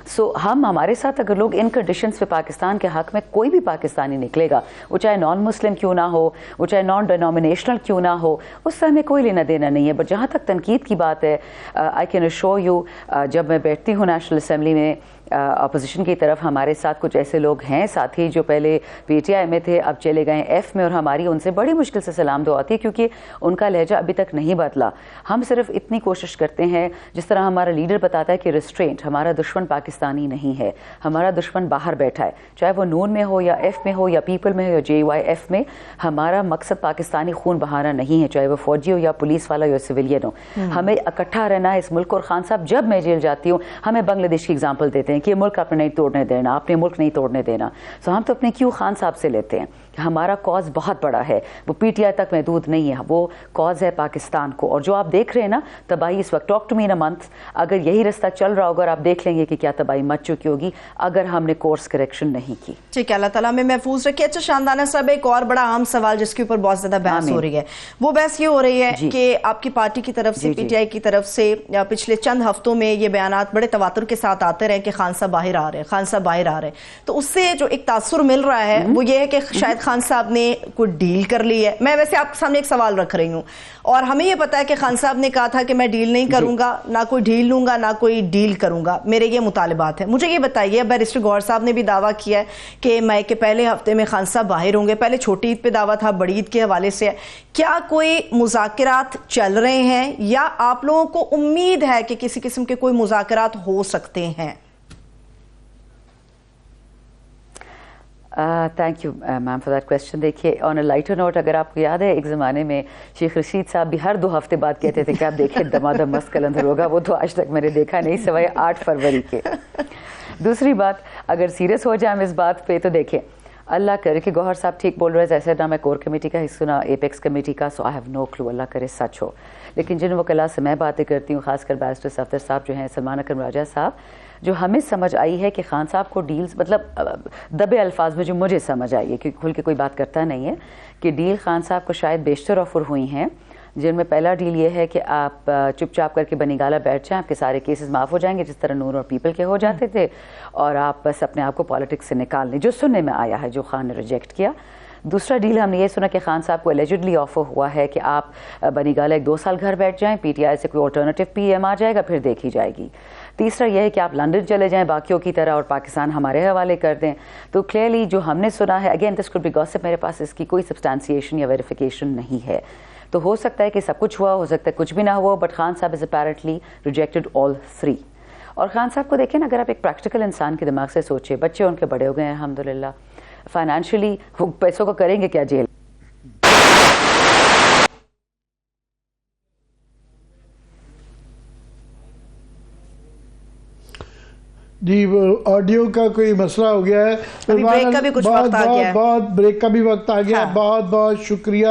سو ہمارے ساتھ اگر لوگ ان کنڈیشنز پہ پاکستان کے حق میں کوئی بھی پاکستانی نکلے گا, وہ چاہے نان مسلم کیوں نہ ہو, وہ چاہے نان ڈینومینیشنل کیوں نہ ہو, اس سے ہمیں کوئی لینا دینا نہیں ہے. بٹ جہاں تک تنقید کی بات ہے, آئی کین اشور یو, جب میں بیٹھتی ہوں نیشنل اسمبلی میں اپوزیشن کی طرف ہمارے ساتھ کچھ ایسے لوگ ہیں ساتھی جو پہلے پی ٹی آئی میں تھے اب چلے گئے ایف میں, اور ہماری ان سے بڑی مشکل سے سلام دعا آتی ہے کیونکہ ان کا لہجہ ابھی تک نہیں بدلا. ہم صرف اتنی کوشش کرتے ہیں جس طرح ہمارا لیڈر بتاتا ہے کہ ریسٹرینٹ, ہمارا دشمن پاکستانی نہیں ہے, ہمارا دشمن باہر بیٹھا ہے, چاہے وہ نون میں ہو یا ایف میں ہو یا پیپل میں ہو یا جے وائی ایف میں. ہمارا مقصد پاکستانی خون بہانا نہیں ہے, چاہے وہ فوجی ہو یا پولیس والا یا سویلین ہو. ہمیں اکٹھا رہنا ہے اس ملک کو. اور خان صاحب جب میں جیل جاتی ہوں ہمیں بنگلہ دیش کی اگزامپل دیتے ہیں کہ یہ ملک آپ نے نہیں توڑنے دینا, آپ نے ملک نہیں توڑنے دینا. سو ہم تو اپنے کیوں خان صاحب سے لیتے ہیں کہ ہمارا کاز بہت بڑا ہے, وہ پی ٹی آئی تک محدود نہیں ہے, وہ کاز ہے پاکستان کو. اور جو آپ دیکھ رہے ہیں نا تباہی اس وقت, talk to me in a month, اگر یہی رستہ چل رہا ہوگا آپ دیکھ لیں گے کہ کیا تباہی مچ چکی ہوگی اگر ہم نے کورس کریکشن نہیں کی. ٹھیک ہے, اللہ تعالیٰ میں محفوظ رکھے. اچھا شاندانہ صاحب, ایک اور بڑا عام سوال جس کے اوپر بہت زیادہ بحث ہو رہی ہے, وہ بحث یہ ہو رہی ہے کہ آپ کی پارٹی کی طرف سے, پی ٹی آئی کی طرف سے پچھلے چند ہفتوں میں یہ بیانات بڑے تواتر کے ساتھ آتے رہے کہ خان صاحب باہر آ رہے ہیں, خان صاحب باہر آ رہے ہیں. تو اس سے جو ایک تاثر مل رہا ہے وہ یہ ہے کہ شاید خان صاحب نے کوئی ڈیل کر لی ہے. میں ویسے آپ کے سامنے ایک سوال رکھ رہی ہوں, اور ہمیں یہ پتا ہے کہ خان صاحب نے کہا تھا کہ میں ڈیل نہیں کروں گا, نہ کوئی ڈیل لوں گا, نہ کوئی ڈیل کروں گا, میرے یہ مطالبات ہیں. مجھے یہ بتائیے, بیرسٹر گوہر صاحب نے بھی دعویٰ کیا ہے کہ مئی کے پہلے ہفتے میں خان صاحب باہر ہوں گے. پہلے چھوٹی عید پہ دعویٰ تھا, بڑی عید کے حوالے سے. کیا کوئی مذاکرات چل رہے ہیں یا آپ لوگوں کو امید ہے کہ کسی قسم کے کوئی مذاکرات ہو سکتے ہیں؟ Thank you ma'am for that question. دیکھیے آن اے لائٹر نوٹ, اگر آپ کو یاد ہے ایک زمانے میں شیخ رشید صاحب بھی ہر 2 ہفتے بعد کہتے تھے کہ آپ دیکھیں دمادم مست کلندر ہوگا, وہ تو آج تک میں نے دیکھا نہیں سوائے 8 فروری کے. دوسری بات, اگر سیریس ہو جائیں ہم اس بات پہ, تو دیکھیں اللہ کرے کہ گوہر صاحب ٹھیک بول رہے ہیں, جیسے نہ میں کور کمیٹی کا حصہ نہ ایپیکس کمیٹی کا, سو آئی ہیو نو کلو, اللہ کرے سچ ہو. لیکن جن وکلاء سے میں باتیں کرتی ہوں, خاص کر بیرسٹر صفدر صاحب جو ہیں, سلمان اکرم راجہ صاحب, جو ہمیں سمجھ آئی ہے کہ خان صاحب کو ڈیلز, مطلب دبے الفاظ میں جو مجھے سمجھ آئی ہے, کیونکہ کھل کے کوئی بات کرتا نہیں ہے, کہ ڈیل خان صاحب کو شاید بیشتر آفر ہوئی ہیں, جن میں پہلا ڈیل یہ ہے کہ آپ چپ چاپ کر کے بنی گالہ بیٹھ جائیں, آپ کے سارے کیسز معاف ہو جائیں گے جس طرح نور اور پیپل کے ہو جاتے تھے, اور آپ بس اپنے آپ کو پالیٹکس سے نکال لیں, جو سننے میں آیا ہے, جو خان نے ریجیکٹ کیا. دوسرا ڈیل ہم نے یہ سنا کہ خان صاحب کو الیجڈلی آفر ہوا ہے کہ آپ بنی گالہ 1-2 سال گھر بیٹھ جائیں, پی ٹی آئی سے کوئی آلٹرنیٹو پی ایم آ جائے گا, پھر دیکھی جائے گی. تیسرا یہ ہے کہ آپ لنڈن چلے جائیں باقیوں کی طرح اور پاکستان ہمارے حوالے کر دیں. تو کلیئرلی جو ہم نے سنا ہے, again this could be gossip, میرے پاس اس کی کوئی سبسٹانسیشن یا ویریفیکیشن نہیں ہے, تو ہو سکتا ہے کہ سب کچھ ہوا, ہو سکتا ہے کچھ بھی نہ ہوا, بٹ خان صاحب از اپیرنٹلی ریجیکٹڈ آل 3. اور خان صاحب کو دیکھیں نا, اگر آپ ایک پریکٹیکل انسان کے دماغ سے سوچیں, بچے ان کے بڑے ہو گئے ہیں الحمدللہ, فائنینشلی وہ پیسوں کو کریں گے کیا جیل. جی آڈیو کا کوئی مسئلہ ہو گیا ہے, بریک کا بھی کچھ وقت آ گیا ہے, بہت بریک کا بھی وقت آ گیا. بہت بہت شکریہ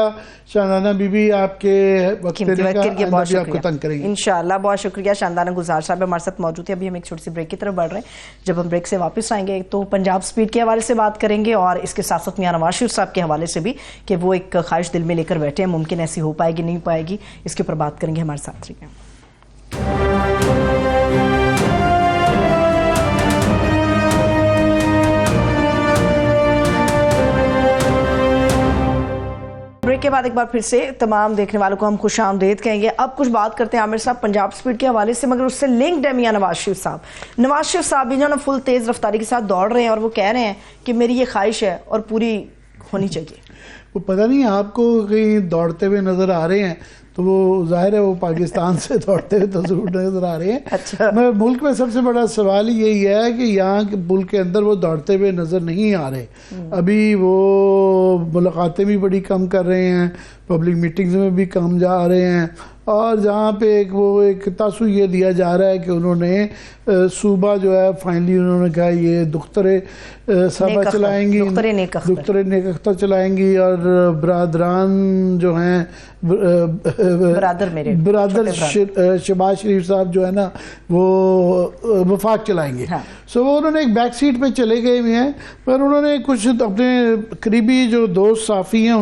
شاندانہ بی بی, آپ کے وقت دینے کا, آئندہ بھی آپ کو تنگ کریں گے انشاءاللہ. بہت شکریہ. شاندانہ گزار صاحب ہمارے ساتھ موجود ہے. ابھی ہم ایک چھوٹی سی بریک کی طرف بڑھ رہے ہیں. جب ہم بریک سے واپس آئیں گے تو پنجاب سپیڈ کے حوالے سے بات کریں گے, اور اس کے ساتھ ساتھ میاں نواز شریف صاحب کے حوالے سے بھی, کہ وہ ایک خواہش دل میں لے کر بیٹھے ہیں, ممکن ایسی ہو پائے گی نہیں پائے گی, اس کے اوپر بات کریں گے. ہمارے ساتھ رہیے. بریک کے بعد ایک بار پھر سے تمام دیکھنے والوں کو ہم خوش آمدید کہیں گے. اب کچھ بات کرتے ہیں عامر صاحب پنجاب سپیڈ کے حوالے سے, مگر اس سے لنکڈ ہے میاں نواز شریف صاحب. نواز شریف صاحب بھی جو نا فل تیز رفتاری کے ساتھ دوڑ رہے ہیں, اور وہ کہہ رہے ہیں کہ میری یہ خواہش ہے اور پوری ہونی چاہیے. وہ پتہ نہیں آپ کو کہیں دوڑتے ہوئے نظر آ رہے ہیں, تو وہ ظاہر ہے وہ پاکستان سے دوڑتے ہوئے تو ضرور نظر آ رہے ہیں. اچھا, مگر ملک میں سب سے بڑا سوال یہی ہے کہ یہاں کے ملک کے اندر وہ دوڑتے ہوئے نظر نہیں آ رہے. ابھی وہ ملاقاتیں بھی بڑی کم کر رہے ہیں, پبلک میٹنگز میں بھی کم جا رہے ہیں, اور جہاں پہ ایک تاثر یہ دیا جا رہا ہے کہ انہوں نے صوبہ جو ہے فائنلی انہوں نے کہا یہ دختر صبا چلائیں گی, دختر نیک اختر چلائیں گی, اور برادران جو ہیں برادر شہباز شریف صاحب جو ہے نا وہ وفاق چلائیں گے. سو وہ انہوں نے ایک بیک سیٹ پہ چلے گئے ہوئے ہیں, پر انہوں نے کچھ اپنے قریبی جو دوست صحافی ہیں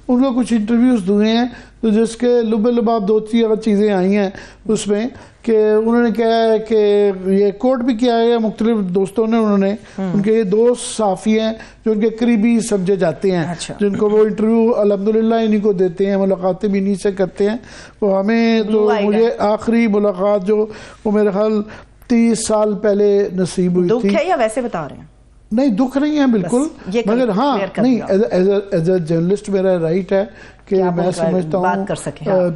ان کو کچھ انٹرویوز دیے ہیں, تو جس کے لباب 2-3 چیزیں آئی ہیں اس میں, کہ انہوں نے کہا ہے کہ یہ کوٹ بھی کیا ہے مختلف دوستوں نے, انہوں نے ان کے یہ دوست صحافی ہیں جو ان کے قریبی سمجھے جاتے ہیں, جن کو وہ انٹرویو الحمدللہ انہی کو دیتے ہیں, ملاقاتیں بھی انہی سے کرتے ہیں. وہ ہمیں تو مجھے آخری ملاقات جو وہ میرے خیال 30 سال پہلے نصیب ہوئی تھی. دکھ ہے یا ویسے بتا رہے ہیں؟ نہیں دکھ نہیں ہے بالکل, مگر ہاں نہیں ایز اے جرنلسٹ میرا رائٹ ہے کہ میں سمجھتا ہوں.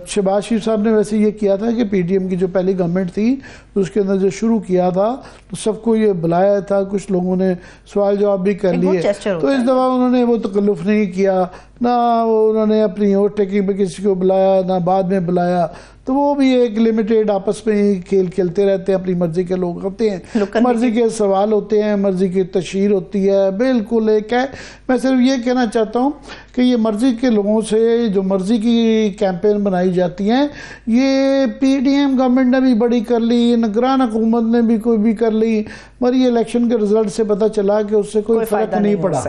شہباز شریف صاحب نے ویسے یہ کیا تھا کہ پی ڈی ایم کی جو پہلی گورنمنٹ تھی اس کے اندر جو شروع کیا تھا تو سب کو یہ بلایا تھا, کچھ لوگوں نے سوال جواب بھی کر لیے, تو اس دفعہ انہوں نے وہ تکلف نہیں کیا, نہ انہوں نے اپنی اوور ٹیکنگ پہ کسی کو بلایا, نہ بعد میں بلایا. تو وہ بھی ایک لمیٹیڈ آپس میں ہی کھیل کھیلتے رہتے ہیں, اپنی مرضی کے لوگ ہوتے ہیں, مرضی کے سوال ہوتے ہیں, مرضی کی تشہیر ہوتی ہے, بالکل ایک ہے. میں صرف یہ کہنا چاہتا ہوں کہ یہ مرضی کے لوگوں سے جو مرضی کی کیمپین بنائی جاتی ہیں, یہ پی ڈی ایم گورنمنٹ نے بھی بڑی کر لی, نگران حکومت نے بھی کوئی بھی کر لی, مگر یہ الیکشن کے رزلٹ سے پتہ چلا کہ اس سے کوئی فرق نہیں پڑا.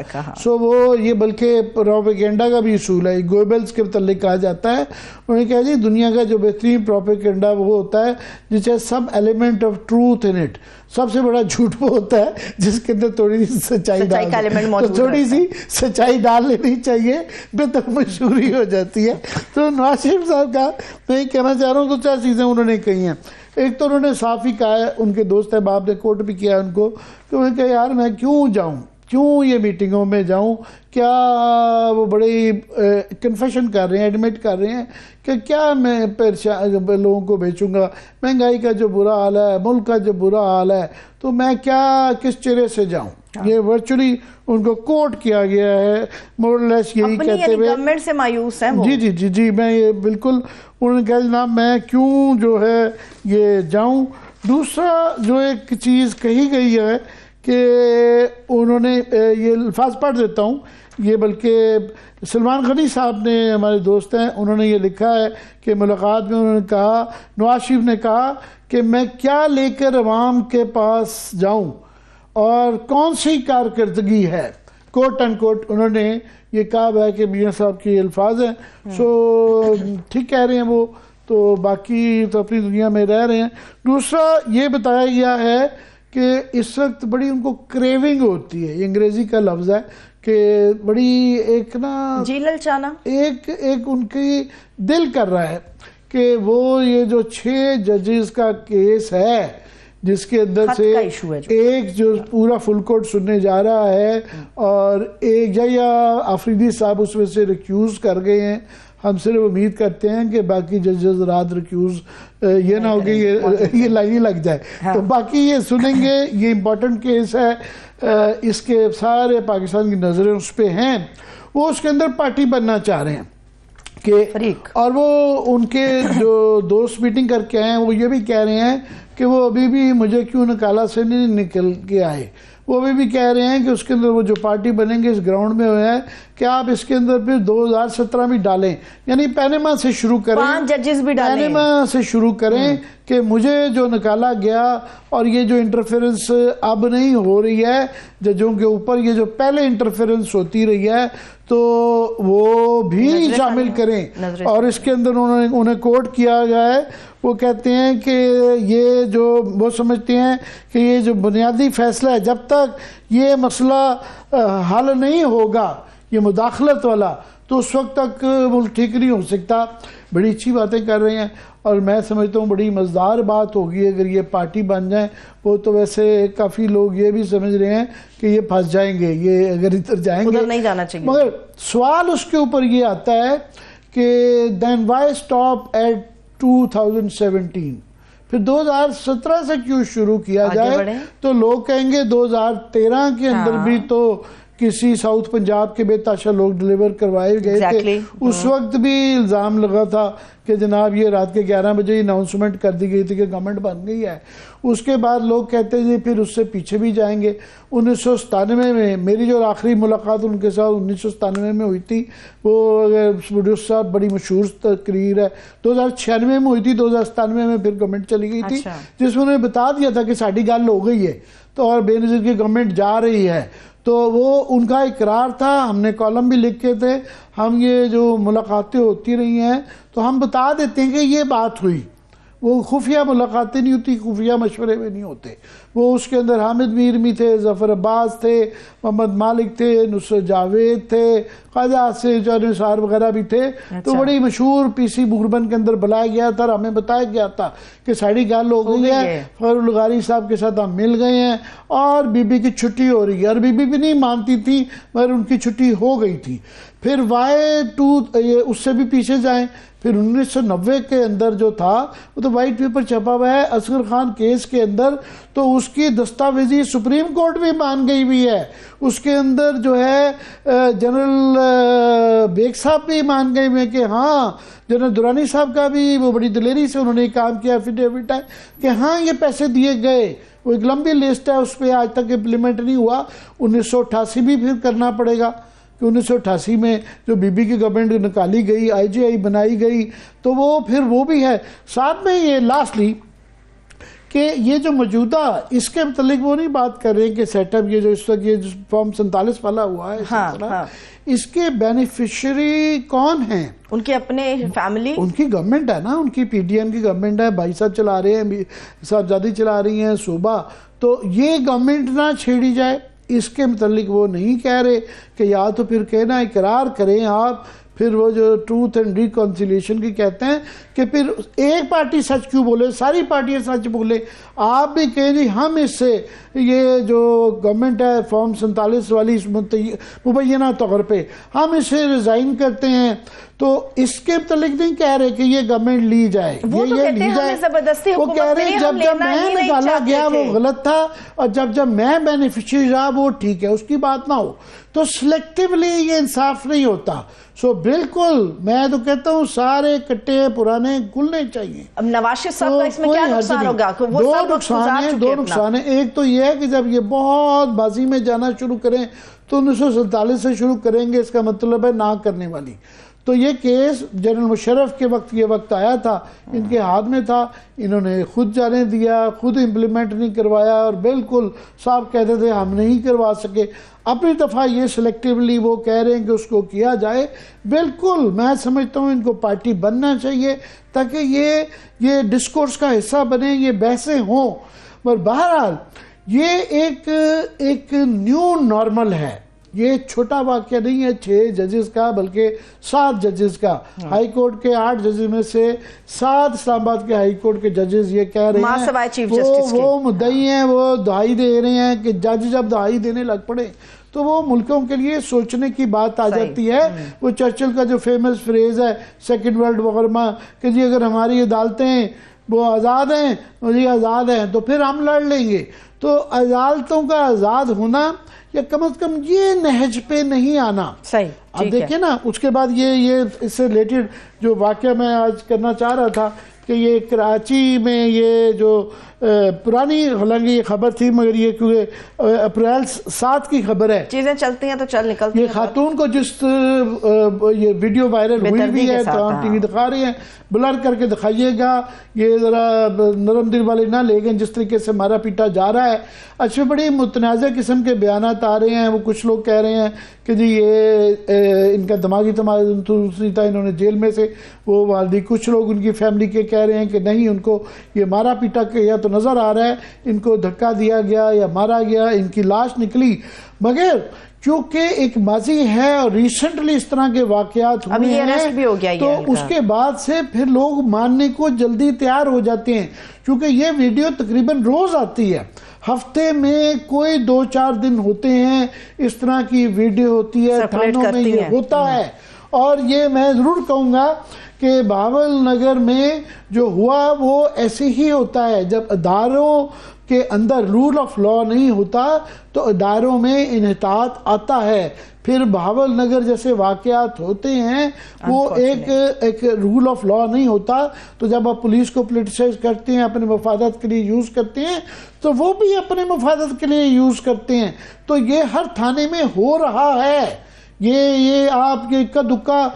سو وہ یہ بلکہ پروپیگنڈا کا بھی اصول ہے, گوبلز کے متعلق کہا جاتا ہے, انہوں نے کہا جی دنیا کا جو بہترین پروپیگنڈا وہ ہوتا ہے جسے سب element of truth in it, سب سے بڑا جھوٹ وہ ہوتا ہے جس کے اندر تھوڑی سی سچائی ڈال, تھوڑی سی سچائی ڈال لینی چاہیے, بہتر مشہوری ہو جاتی ہے. تو نواز شریف صاحب کا میں یہ کہنا چاہ رہا ہوں, تو 4 چیزیں انہوں نے کہی ہیں. ایک تو انہوں نے صاف ہی کہا ہے, ان کے دوست احباب نے کوٹ بھی کیا ان کو, کہ انہوں نے کہا یار میں کیوں جاؤں, کیوں یہ میٹنگوں میں جاؤں, کیا وہ بڑی کنفیشن کر رہے ہیں, ایڈمٹ کر رہے ہیں کہ کیا میں لوگوں کو بیچوں گا, مہنگائی کا جو برا حال ہے, ملک کا جو برا حال ہے, تو میں کیا کس چہرے سے جاؤں. یہ ورچولی ان کو کوٹ کیا گیا ہے, مور لیس یہی کہتے ہوئے گورنمنٹ سے مایوس ہیں. جی میں یہ بالکل انہوں نے کہا جناب میں کیوں جو ہے یہ جاؤں. دوسرا جو ایک چیز کہی گئی ہے کہ انہوں نے یہ الفاظ پڑھ دیتا ہوں, یہ بلکہ سلمان غنی صاحب نے ہمارے دوست ہیں, انہوں نے یہ لکھا ہے کہ ملاقات میں انہوں نے کہا, نواز شریف نے کہا کہ میں کیا لے کر عوام کے پاس جاؤں اور کون سی کارکردگی ہے, کوٹ اینڈ کوٹ انہوں نے یہ کہا ہے کہ میاں صاحب کے الفاظ ہیں. سو ٹھیک کہہ رہے ہیں وہ, تو باقی تو اپنی دنیا میں رہ رہے ہیں. دوسرا یہ بتایا گیا ہے کہ اس وقت بڑی ان کو کریونگ ہوتی ہے, یہ انگریزی کا لفظ ہے کہ بڑی ایک نا جی للچانا ایک ان کی دل کر رہا ہے کہ وہ یہ جو 6 ججز کا کیس ہے جس کے اندر سے ایک جو پورا فل کورٹ سننے جا رہا ہے اور ایک یا آفریدی صاحب اس میں سے ریکیوز کر گئے ہیں. ہم صرف امید کرتے ہیں کہ باقی ججز رات ریکیوز یہ نہ ہوگی یہ لائن ہی لگ جائے. تو باقی یہ سنیں گے, یہ امپورٹنٹ کیس ہے, اس کے سارے پاکستان کی نظریں اس پہ ہیں. وہ اس کے اندر پارٹی بننا چاہ رہے ہیں کہ اور وہ ان کے جو دوست میٹنگ کر کے آئے ہیں وہ یہ بھی کہہ رہے ہیں کہ وہ ابھی بھی مجھے کیوں نکالا سے نہیں نکل کے آئے. وہ ابھی بھی کہہ رہے ہیں کہ اس کے اندر وہ جو پارٹی بنیں گے اس گراؤنڈ میں ہوا ہے کہ آپ اس کے اندر پھر 2017 بھی ڈالیں, یعنی پینما سے شروع کریں, 5 ججز بھی ڈالیں, پینما سے شروع کریں کہ مجھے جو نکالا گیا اور یہ جو انٹرفیرنس اب نہیں ہو رہی ہے ججوں کے اوپر, یہ جو پہلے انٹرفیرنس ہوتی رہی ہے تو وہ بھی شامل کریں. اور اس کے اندر انہیں کوٹ کیا گیا ہے, وہ کہتے ہیں کہ یہ جو وہ سمجھتے ہیں کہ یہ جو بنیادی فیصلہ ہے جب تک یہ مسئلہ حل نہیں ہوگا یہ مداخلت والا تو اس وقت تک ملک ٹھیک نہیں ہو سکتا. بڑی اچھی باتیں کر رہے ہیں اور میں سمجھتا ہوں بڑی مزدار بات ہوگی اگر یہ پارٹی بن جائیں. وہ تو ویسے کافی لوگ یہ بھی سمجھ رہے ہیں کہ یہ پھنس جائیں گے, یہ اگر ادھر جائیں گے ادھر نہیں جانا چاہیے. مگر سوال اس کے اوپر یہ آتا ہے کہ then why stop at 2017, پھر 2017 سے کیوں شروع کیا جائے. تو لوگ کہیں گے 2013 کے اندر بھی تو کسی ساؤتھ پنجاب کے بے تاشا لوگ ڈیلیور کروائے گئے تھے, اس وقت بھی الزام لگا تھا کہ جناب یہ رات کے 11 بجے اناؤنسمنٹ کر دی گئی تھی کہ گورنمنٹ بن گئی ہے. اس کے بعد لوگ کہتے ہیں پھر اس سے پیچھے بھی جائیں گے. 1997 میں میری جو آخری ملاقات ان کے ساتھ 1997 میں ہوئی تھی, وہ پروڈیوسر صاحب بڑی مشہور تقریر ہے, 2096 میں ہوئی تھی, 2097 میں پھر گورنمنٹ چلی گئی تھی جس میں انہوں نے بتا دیا تھا کہ ساڑھی گل ہو گئی ہے تو اور بے نظیر کی گورنمنٹ جا رہی ہے. تو وہ ان کا اقرار تھا, ہم نے کالم بھی لکھ کے تھے, ہم یہ جو ملاقاتیں ہوتی رہی ہیں تو ہم بتا دیتے ہیں کہ یہ بات ہوئی. وہ خفیہ ملاقاتیں نہیں ہوتی, خفیہ مشورے میں نہیں ہوتے. وہ اس کے اندر حامد میرمی تھے, ظفر عباس تھے, محمد مالک تھے, نصرت جاوید تھے, خواجہ آصف نثار وغیرہ بھی تھے. تو بڑی مشہور پی سی بوربن کے اندر بلایا گیا تھا اور ہمیں بتایا گیا تھا کہ ساڑھی گل ہو گئی ہے, فخر الغاری صاحب کے ساتھ ہم مل گئے ہیں اور بی بی کی چھٹی ہو رہی ہے. اور بی بی بھی نہیں مانتی تھی مگر ان کی چھٹی ہو گئی تھی. پھر اس سے بھی پیچھے جائیں, پھر 1990 کے اندر جو تھا وہ تو وائٹ پیپر چھپا ہوا ہے اصغر خان کیس کے اندر, تو اس کی دستاویزی سپریم کورٹ بھی مان گئی ہوئی ہے. اس کے اندر جو ہے جنرل بیگ صاحب بھی مان گئے ہوئے کہ ہاں, جنرل درانی صاحب کا بھی وہ بڑی دلیری سے انہوں نے کام کیا, ایفیڈیوٹ ہے کہ ہاں یہ پیسے دیے گئے. وہ ایک لمبی لسٹ ہے, اس پہ آج تک امپلیمنٹ نہیں ہوا. 1988 بھی پھر کرنا پڑے گا کہ 1988 میں جو بی بی کی گورنمنٹ نکالی گئی, آئی جی آئی بنائی گئی, تو وہ پھر وہ بھی ہے. ساتھ میں یہ لاسٹلی کہ یہ جو موجودہ اس کے متعلق وہ نہیں بات کر رہے ہیں کہ سیٹ اپ یہ جو اس وقت یہ فارم 47 والا ہوا ہے, اس کے بینیفیشری کون ہیں؟ ان کے اپنے فیملی, ان کی گورنمنٹ ہے نا, ان کی پی ڈی ایم کی گورنمنٹ ہے, بھائی صاحب چلا رہے ہیں, صاحبزادی چلا رہی ہیں صوبہ. تو یہ گورنمنٹ نہ چھیڑی جائے, اس کے متعلق وہ نہیں کہہ رہے کہ یا تو پھر کہنا اقرار کریں آپ, پھر وہ جو ٹروتھ اینڈ ریکنسیلیشن کی کہتے ہیں کہ پھر ایک پارٹی سچ کیوں بولے, ساری پارٹیاں سچ بولے. آپ بھی کہیں جی ہم اس سے یہ جو گورنمنٹ ہے فارم 47 والی مبینہ طور پہ ہم اسے ریزائن کرتے ہیں, تو اس کے متعلق نہیں کہہ رہے کہ یہ گورنمنٹ لی جائے, یہ لی جائے. وہ کہہ رہے جب میں نکالا گیا وہ غلط تھا اور جب میں بینیفیشری رہا وہ ٹھیک ہے, اس کی بات نہ ہو. تو سلیکٹیولی یہ انصاف نہیں ہوتا. سو بالکل میں تو کہتا ہوں سارے کٹے پرانے گلنے چاہیے. اب نواز شریف صاحب کا اس میں کیا نقصان ہوگا؟ دو نقصان ہیں. ایک تو یہ ہے کہ جب یہ بہت بازی میں جانا شروع کریں تو 1947 سے شروع کریں گے, اس کا مطلب ہے نہ کرنے والی. تو یہ کیس جنرل مشرف کے وقت یہ وقت آیا تھا, ان کے ہاتھ میں تھا, انہوں نے خود جانے دیا, خود امپلیمنٹ نہیں کروایا اور بالکل صاحب کہتے تھے ہم نہیں کروا سکے. اپنی دفعہ یہ سلیکٹیولی وہ کہہ رہے ہیں کہ اس کو کیا جائے. بالکل میں سمجھتا ہوں ان کو پارٹی بننا چاہیے تاکہ یہ ڈسکورس کا حصہ بنے, یہ بحثیں ہوں. پر بہرحال یہ ایک نیو نارمل ہے, یہ چھوٹا واقعہ نہیں ہے 6 ججز کا بلکہ 7 ججز کا. ہائی کورٹ کے 8 ججز میں سے 7 اسلام آباد کے ہائی کورٹ کے ججز یہ کہہ رہے ہیں, وہ مدعی ہیں, وہ دہائی دے رہے ہیں کہ جج جب دہائی دینے لگ پڑے تو وہ ملکوں کے لیے سوچنے کی بات آ جاتی ہے. وہ چرچل کا جو فیمس فریز ہے سیکنڈ ورلڈ وار میں کہ جی اگر ہماری عدالتیں وہ آزاد ہیں جی آزاد ہیں تو پھر ہم لڑ لیں گے. تو عدالتوں کا آزاد ہونا یا کم از کم یہ نہج پہ نہیں آنا. صحیح. اب دیکھیں نا اس کے بعد یہ اس سے ریلیٹڈ جو واقعہ میں آج کرنا چاہ رہا تھا کہ یہ کراچی میں یہ جو پرانی حالانکہ یہ خبر تھی مگر یہ کیونکہ اپریل 7 کی خبر ہے, چیزیں چلتی ہیں تو چل نکلتی ہیں. یہ خاتون کو جس یہ ویڈیو وائرل ہوئی بھی ہے تو ہم ٹی وی دکھا رہے ہیں, بلر کر کے دکھائیے گا, یہ ذرا نرم دل والے نہ لے گئے جس طریقے سے مارا پیٹا جا رہا ہے. اچھا بڑی متنازع قسم کے بیانات آ رہے ہیں. وہ کچھ لوگ کہہ رہے ہیں کہ جی یہ ان کا دماغی توانائی تھا, انہوں نے جیل میں سے وہ والدی. کچھ لوگ ان کی فیملی کے کہہ رہے ہیں کہ نہیں ان کو یہ مارا پیٹا یا تو نظر آ رہا ہے ان کو دھکا دیا گیا یا مارا گیا, ان کی لاش نکلی. مگر کیونکہ ایک ماضی ہے اور ریسنٹلی اس طرح کے واقعات ہوئے ہیں تو اس کے بعد سے پھر لوگ ماننے کو جلدی تیار ہو جاتے ہیں. کیونکہ یہ ویڈیو تقریباً روز آتی ہے, ہفتے میں کوئی 2-4 دن ہوتے ہیں اس طرح کی ویڈیو ہوتی ہے, تھانوں میں یہ ہوتا ہے. اور یہ میں ضرور کہوں گا کہ بہاول نگر میں جو ہوا وہ ایسے ہی ہوتا ہے. جب اداروں کے اندر رول آف لا نہیں ہوتا تو اداروں میں انحطاط آتا ہے. پھر بہاول نگر جیسے واقعات ہوتے ہیں وہ ایک رول آف لا نہیں ہوتا. تو جب آپ پولیس کو پولیٹیسائز کرتے ہیں, اپنے مفادات کے لیے یوز کرتے ہیں, تو وہ بھی اپنے مفادات کے لیے یوز کرتے ہیں. تو یہ ہر تھانے میں ہو رہا ہے. یہ آپ کے اکا دکا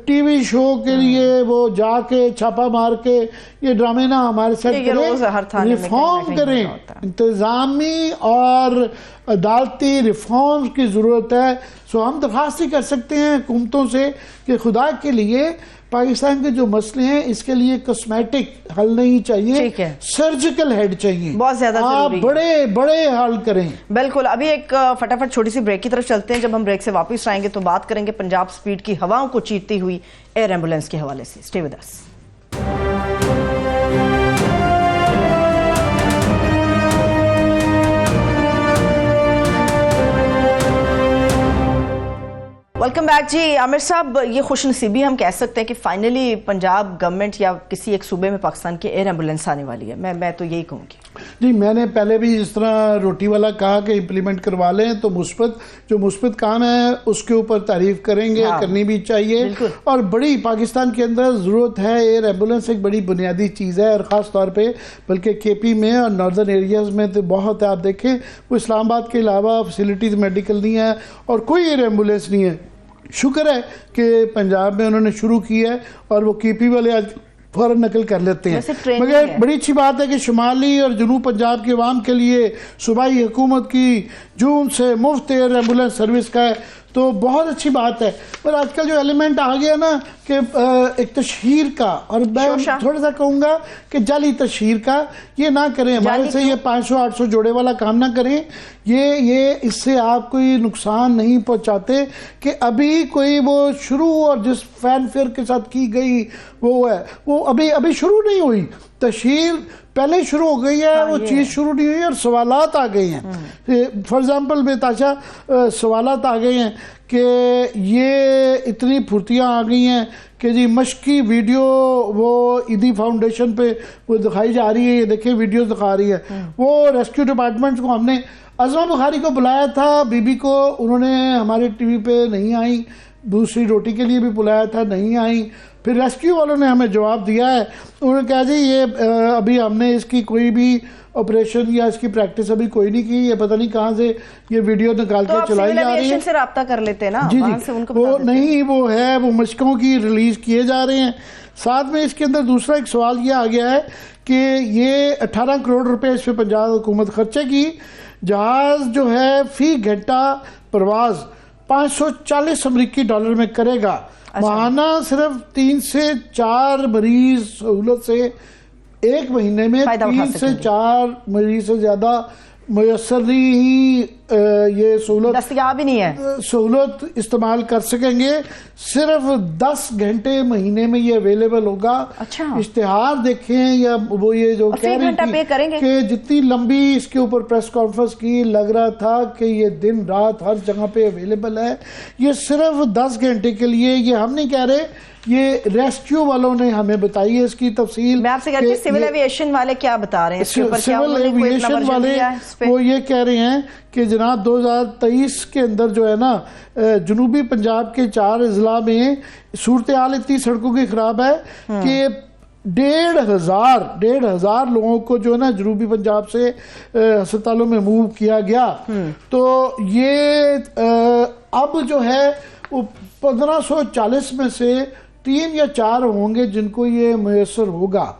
ٹی وی شو کے لیے وہ جا کے چھاپا مار کے یہ ڈرامے نہ ہمارے ساتھ کریں, ریفارم کریں. انتظامی اور عدالتی ریفارمز کی ضرورت ہے. سو ہم درخواست ہی کر سکتے ہیں حکومتوں سے کہ خدا کے لیے پاکستان کے جو مسئلے ہیں اس کے لیے کاسمیٹک حل نہیں چاہیے, سرجیکل ہیڈ چاہیے. بہت زیادہ آپ بڑے حل کریں. بالکل. ابھی ایک فٹافٹ چھوٹی سی بریک کی طرف چلتے ہیں. جب ہم بریک سے واپس آئیں گے تو بات کریں گے پنجاب سپیڈ کی ہواؤں کو چیرتی ہوئی ایئر ایمبولینس کے حوالے سے. Stay with us. Welcome back. جی عامر صاحب, یہ خوش نصیبی ہم کہہ سکتے ہیں کہ فائنلی پنجاب گورنمنٹ یا کسی ایک صوبے میں پاکستان کی ایئر ایمبولینس آنے والی ہے. میں تو یہی کہوں گی. جی میں نے پہلے بھی اس طرح روٹی والا کہا کہ امپلیمنٹ کروا لیں تو مثبت کام ہے اس کے اوپر تعریف کریں گے, کرنی بھی چاہیے. اور بڑی پاکستان کے اندر ضرورت ہے. ایئر ایمبولینس ایک بڑی بنیادی چیز ہے اور خاص طور پہ بلکہ کے پی میں اور ناردرن ایریاز میں تو بہت ہے. آپ دیکھیں وہ اسلام آباد کے علاوہ فیسلٹیز میڈیکل نہیں ہے اور کوئی ایئر ایمبولینس نہیں ہے. شکر ہے کہ پنجاب میں انہوں نے شروع کی ہے اور وہ کے پی والے آج فوراً نقل کر لیتے ہیں. مگر بڑی اچھی بات ہے کہ شمالی اور جنوب پنجاب کے عوام کے لیے صوبائی حکومت کی جون سے مفت ایئر ایمبولینس سروس کا ہے تو بہت اچھی بات ہے. پر آج کل جو ایلیمنٹ آ گیا نا کہ ایک تشہیر کا, اور میں تھوڑا سا کہوں گا کہ جعلی تشہیر کا, یہ نہ کریں. ہمارے سے یہ 500-800 جوڑے والا کام نہ کریں. یہ اس سے آپ کوئی نقصان نہیں پہنچاتے کہ ابھی کوئی وہ شروع اور جس فین فیئر کے ساتھ کی گئی وہ ہے وہ ابھی شروع نہیں ہوئی. تشہیر پہلے شروع ہو گئی ہے, وہ چیز شروع نہیں ہوئی اور سوالات آ گئے ہیں. فار ایگزامپل بتاشا سوالات آ گئے ہیں کہ یہ اتنی پھرتیاں آ گئی ہیں کہ جی مشقی ویڈیو وہ ایدی فاؤنڈیشن پہ وہ دکھائی جا رہی ہے. یہ دیکھیں ویڈیوز دکھا رہی ہے. وہ ریسکیو ڈپارٹمنٹ کو ہم نے عظمہ بخاری کو بلایا تھا, بی بی کو, انہوں نے ہمارے ٹی وی پہ نہیں آئیں. دوسری روٹی کے لیے بھی بلایا تھا, نہیں آئیں. پھر ریسکیو والوں نے ہمیں جواب دیا ہے. انہوں نے کہا جی یہ ابھی ہم نے اس کی کوئی بھی آپریشن یا اس کی پریکٹس ابھی کوئی نہیں کی, یہ پتہ نہیں کہاں سے یہ ویڈیو نکال کے چلائی جا رہی ہے. سے رابطہ کر لیتے ہیں نا. جی وہ نہیں, وہ ہے وہ مشقوں کی ریلیز کیے جا رہے ہیں. ساتھ میں اس کے اندر دوسرا ایک سوال یہ آ گیا ہے کہ یہ 18 کروڑ روپے اس پہ پنجاب حکومت خرچے کی. جہاز جو ہے فی گھنٹہ پرواز $540 امریکی میں کرے گا. ماہانہ صرف 3 سے 4 مریض سہولت سے ایک مہینے میں 3 سے 4 مریض سے زیادہ میسر نہیں ہی یہ سہولت دستیاب ہی نہیں ہے، سہولت استعمال کر سکیں گے. صرف 10 گھنٹے مہینے میں یہ اویلیبل ہوگا. اچھا. اشتہار دیکھیں یا وہ یہ جو فی گھنٹہ پے کریں گے کہ جتنی لمبی اس کے اوپر پریس کانفرنس کی لگ رہا تھا کہ یہ دن رات ہر جگہ پہ اویلیبل ہے. یہ صرف 10 گھنٹے کے لیے. یہ ہم نہیں کہہ رہے، یہ ریسکیو والوں نے ہمیں بتائی ہے اس کی تفصیل. میں آپ سے کہتی ہوں سول ایویشن والے کیا بتا رہے ہیں اس کے اوپر؟ کیا انہوں نے کوئی اتنا ورژن دیا ہے اس پہ؟ وہ یہ کہہ رہے ہیں کہ جناب 2023 کے اندر جو ہے نا جنوبی پنجاب کے 4 اضلاع میں صورتحال اتنی سڑکوں کی خراب ہے کہ 1,500 لوگوں کو جو ہے نا جنوبی پنجاب سے ہسپتالوں میں موو کیا گیا. تو یہ اب جو ہے وہ 1540 میں سے 3 یا 4 ہوں گے جن کو یہ میسر ہوگا.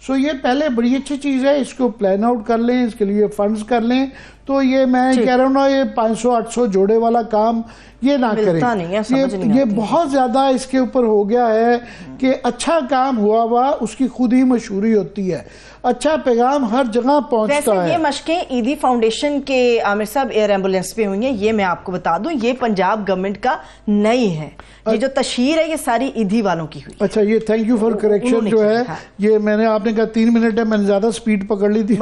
سو یہ پہلے بڑی اچھی چیز ہے، اس کو پلان آؤٹ کر لیں، اس کے لیے فنڈز کر لیں. تو یہ میں کہہ رہا ہوں نا، یہ 500-800 جوڑے والا کام یہ نہ کریں. یہ بہت زیادہ اس کے اوپر ہو گیا ہے کہ اچھا کام ہوا اس کی خود ہی مشہوری ہوتی ہے، اچھا پیغام ہر جگہ پہنچتا ہے. یہ مشقیں ایدھی فاؤنڈیشن کے عامر صاحب ایئر ایمبولینس پہ ہوئی ہیں. یہ میں آپ کو بتا دوں یہ پنجاب گورنمنٹ کا نہیں ہے، یہ جو تشہیر ہے یہ ساری ایدھی والوں کی ہوئی. اچھا، یہ تھینک یو فار کریکشن جو ہے یہ میں نے، آپ نے کہا 3 منٹ ہے، میں نے زیادہ سپیڈ پکڑ لی تھی.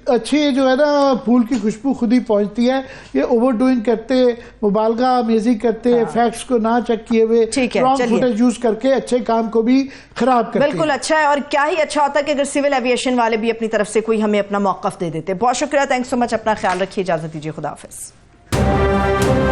اچھی جو ہے نا پھول کی خوشبو خود ہی پہنچتی ہے. یہ اوور ڈوئنگ کرتے، مبالغہ آمیزی کرتے، فیکٹس کو نہ چیک کیے ہوئے رانگ فوٹیج یوز کر کے اچھے کام کو بھی خراب کرتے. بالکل اچھا ہے، اور کیا ہی اچھا ہوتا ہے کہ اگر سول ایویشن والے بھی اپنی طرف سے کوئی ہمیں اپنا موقف دے دیتے. بہت شکریہ، تھینکس سو مچ، اپنا خیال رکھیے، اجازت دیجیے، خدا حافظ.